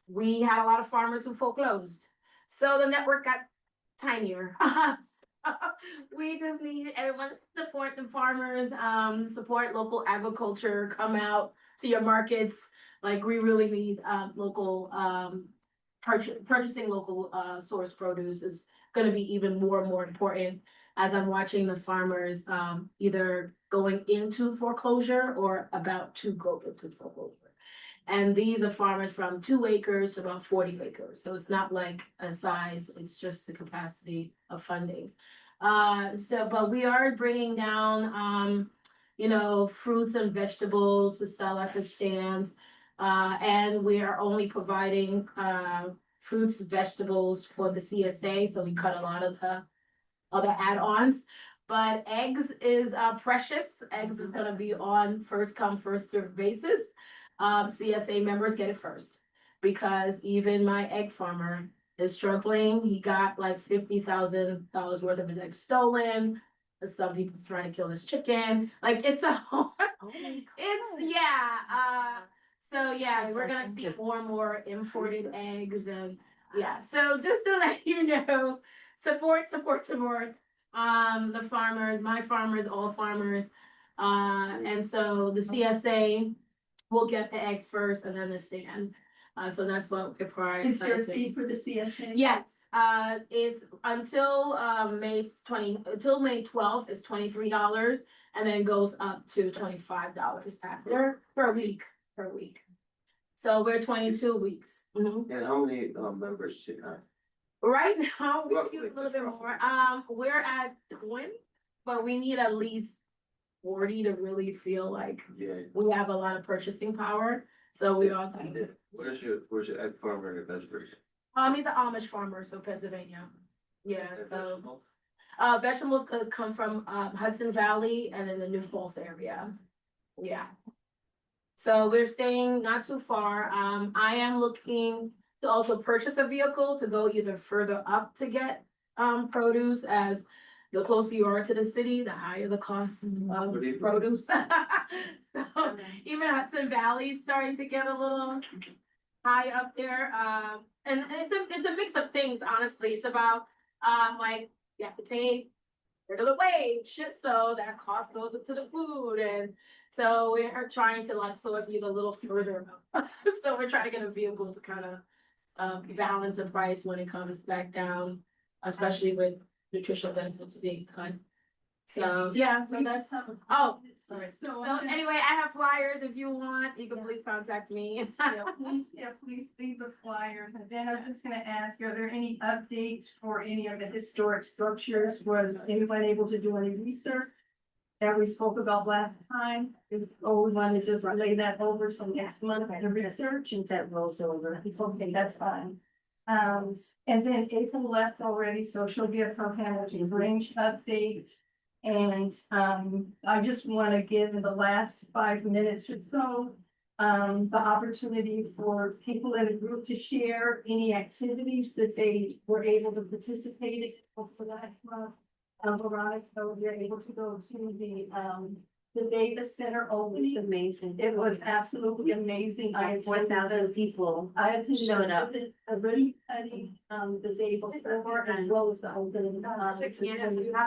We had a lot of farmers who foreclosed. So the network got tinier. We just need everyone to support the farmers, support local agriculture, come out to your markets. Like we really need local purchasing local source produce is going to be even more and more important as I'm watching the farmers either going into foreclosure or about to go into foreclosure. And these are farmers from 2 acres to about 40 acres. So it's not like a size, it's just the capacity of funding. But we are bringing down, you know, fruits and vegetables to sell at the stand. And we are only providing fruits and vegetables for the CSA. So we cut a lot of the other add-ons. But eggs is precious. Eggs is going to be on first come, first served basis. CSA members get it first because even my egg farmer is struggling. He got like $50,000 worth of his eggs stolen. Some people's trying to kill his chicken. Like it's a so yeah, we're gonna see more and more imported eggs and yeah. So just to let you know, support the farmers, my farmers, all farmers. And so the CSA will get the eggs first and then the stand. So that's what we're prioritizing. Is there a fee for the CSA? Yes. It's until May 12th is $23 and then goes up to $25 after per week. So we're 22 weeks. And how many members should have? Right now, we do a little bit more. We're at 20, but we need at least 40 to really feel like we have a lot of purchasing power. So we all kind of. Where's your egg farmer in Bedford? He's an Amish farmer, so Pennsylvania. Yeah, so vegetables could come from Hudson Valley and then the New Falls area. Yeah. So we're staying not too far. I am looking to also purchase a vehicle to go either further up to get produce, as the closer you are to the city, the higher the cost of produce. So even Hudson Valley is starting to get a little high up there. And it's a mix of things, honestly. It's about like you have to pay regular wage, so that cost goes into the food, and so we're trying to like source even a little further up. So we're trying to get a vehicle to kind of balance the price when it comes back down, especially with nutritional benefits being cut. So yeah, so that's sorry. So anyway, I have flyers. If you want, you can please contact me. Please leave the flyers. And then I'm just gonna ask, are there any updates for any of the historic structures? Was anyone able to do any research that we spoke about last time? Or we want to just relay that over to next month, the research, and that rolls over. Okay, that's fine. And then April left already, so she'll give her Hamilton Grange update. And I just want to give in the last 5 minutes or so the opportunity for people in the group to share any activities that they were able to participate in for last month. Veronica, we were able to go to the Davis Center opening. It's amazing. It was absolutely amazing. I Like 4,000 people showed up. A ribbon cutting, the day before, as well as the opening.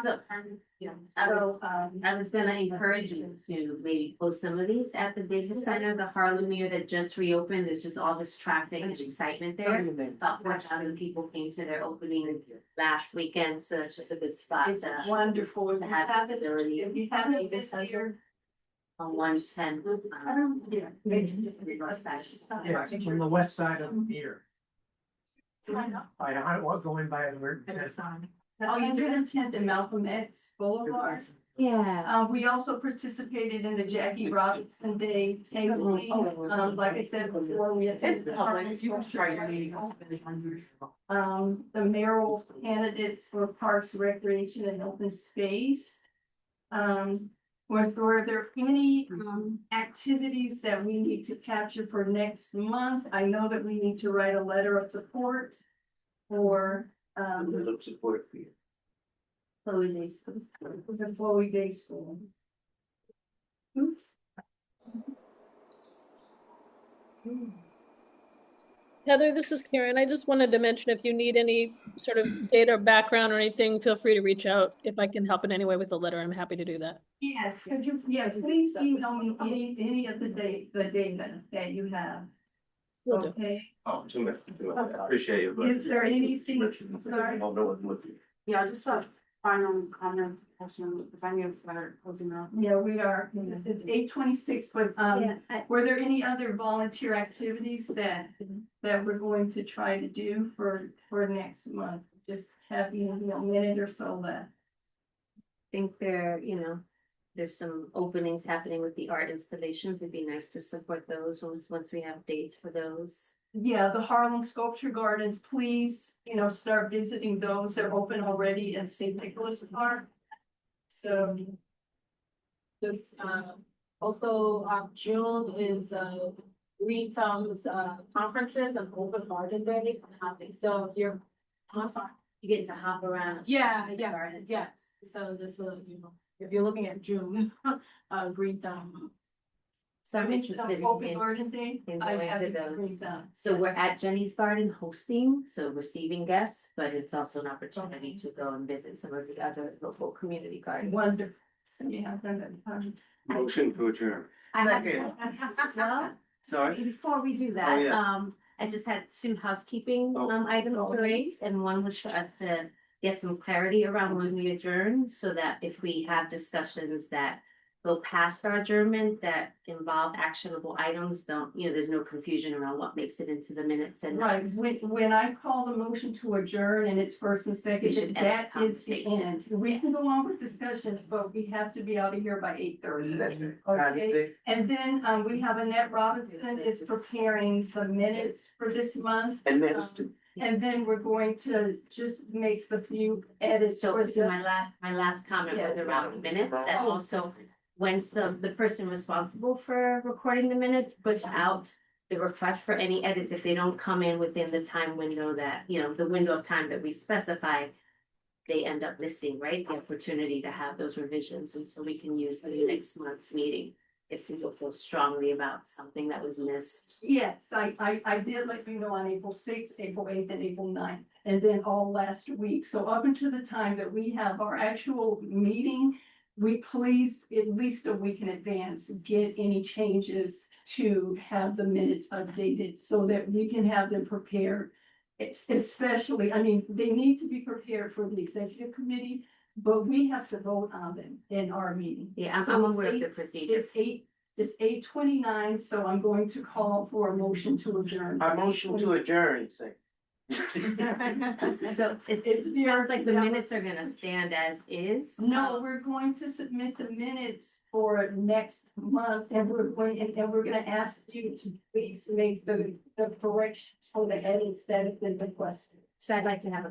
So, I was gonna encourage you to maybe post some of these at the Davis Center, the Harlemere that just reopened. There's just all this traffic and excitement there. About 4,000 people came to their opening last weekend, so it's just a good spot it's to wonderful. to have visibility. If you haven't been here, On 110. North side. Yeah, it's from the west side of here. I want going by the. the 110th and Malcolm X Boulevard. Yeah. We also participated in the Jackie Robinson Day tabling. Like I said before, we attended the the mayoral candidates for Parks, Recreation, and Open Space. Were there any activities that we need to capture for next month? I know that we need to write a letter of support for Support for you. Chloe Day School. the Chloe Day School. Oops. Heather, this is Karen. I just wanted to mention if you need any sort of data or background or anything, feel free to reach out. If I can help in any way with the letter, I'm happy to do that. Yes, could you, please email me any of the data that you have. Will do. Okay, Oh, too much to do. I appreciate you. but- is there anything, sorry? I'll know it with you. Yeah, just a final comment question, because I need to start closing out. Yeah, we are, it's 8:26, but, were there any other volunteer activities that we're going to try to do for next month? Just having, a minute or so left. Think there's some openings happening with the art installations. It'd be nice to support those once we have dates for those. Yeah, the Harlem Sculpture Gardens, please, start visiting those. They're open already at St. Nicholas Park. So, This, also, June is, Green Thumbs, conferences and open garden day happening, so if you're, I'm sorry. You get to hop around. Yeah, yes, so this, if you're looking at June, Green Thumb. So I'm interested Open Garden Day. in I going to haven't those. agreed that. So we're at Jenny's Garden hosting, so receiving guests, but it's also an opportunity to go and visit some of the other local community gardens. Wonderful. Yeah, I've done that. Motion to adjourn. Well, Sorry? before we do that, Oh, yeah. I just had two housekeeping Oh. items to raise, and one was for us to get some clarity around when we adjourn, so that if we have discussions that go past our adjournment that involve actionable items, there's no confusion around what makes it into the minutes and. Right, when I call the motion to adjourn and it's first and We second, should end that the is the end. We can go on with discussions, but we have to be out of here by 8:30. Okay, and then, we have Annette Robinson is preparing the minutes for this month. And minutes too. And then we're going to just make the few edits. So, for the- my last comment was around minutes, that also, when the person responsible for recording the minutes puts out the request for any edits, if they don't come in within the time window that, the window of time that we specify, they end up missing, right, the opportunity to have those revisions, and so we can use the next month's meeting if people feel strongly about something that was missed. Yes, I did let you know on April 6th, April 8th, and April 9th, and then all last week. So up until the time that we have our actual meeting, we please, at least a week in advance, get any changes to have the minutes updated so that we can have them prepared. Especially, they need to be prepared for the executive committee, but we have to vote on them in our meeting. Yeah, So I'm it's aware of the eight- procedure. It's 8:29, so I'm going to call for a motion to adjourn. I motion to adjourn, say. So it sounds like the minutes are gonna stand as is. No, we're going to submit the minutes for next month, and we're gonna ask you to please make the corrections for the edits that have been requested. So I'd like to have a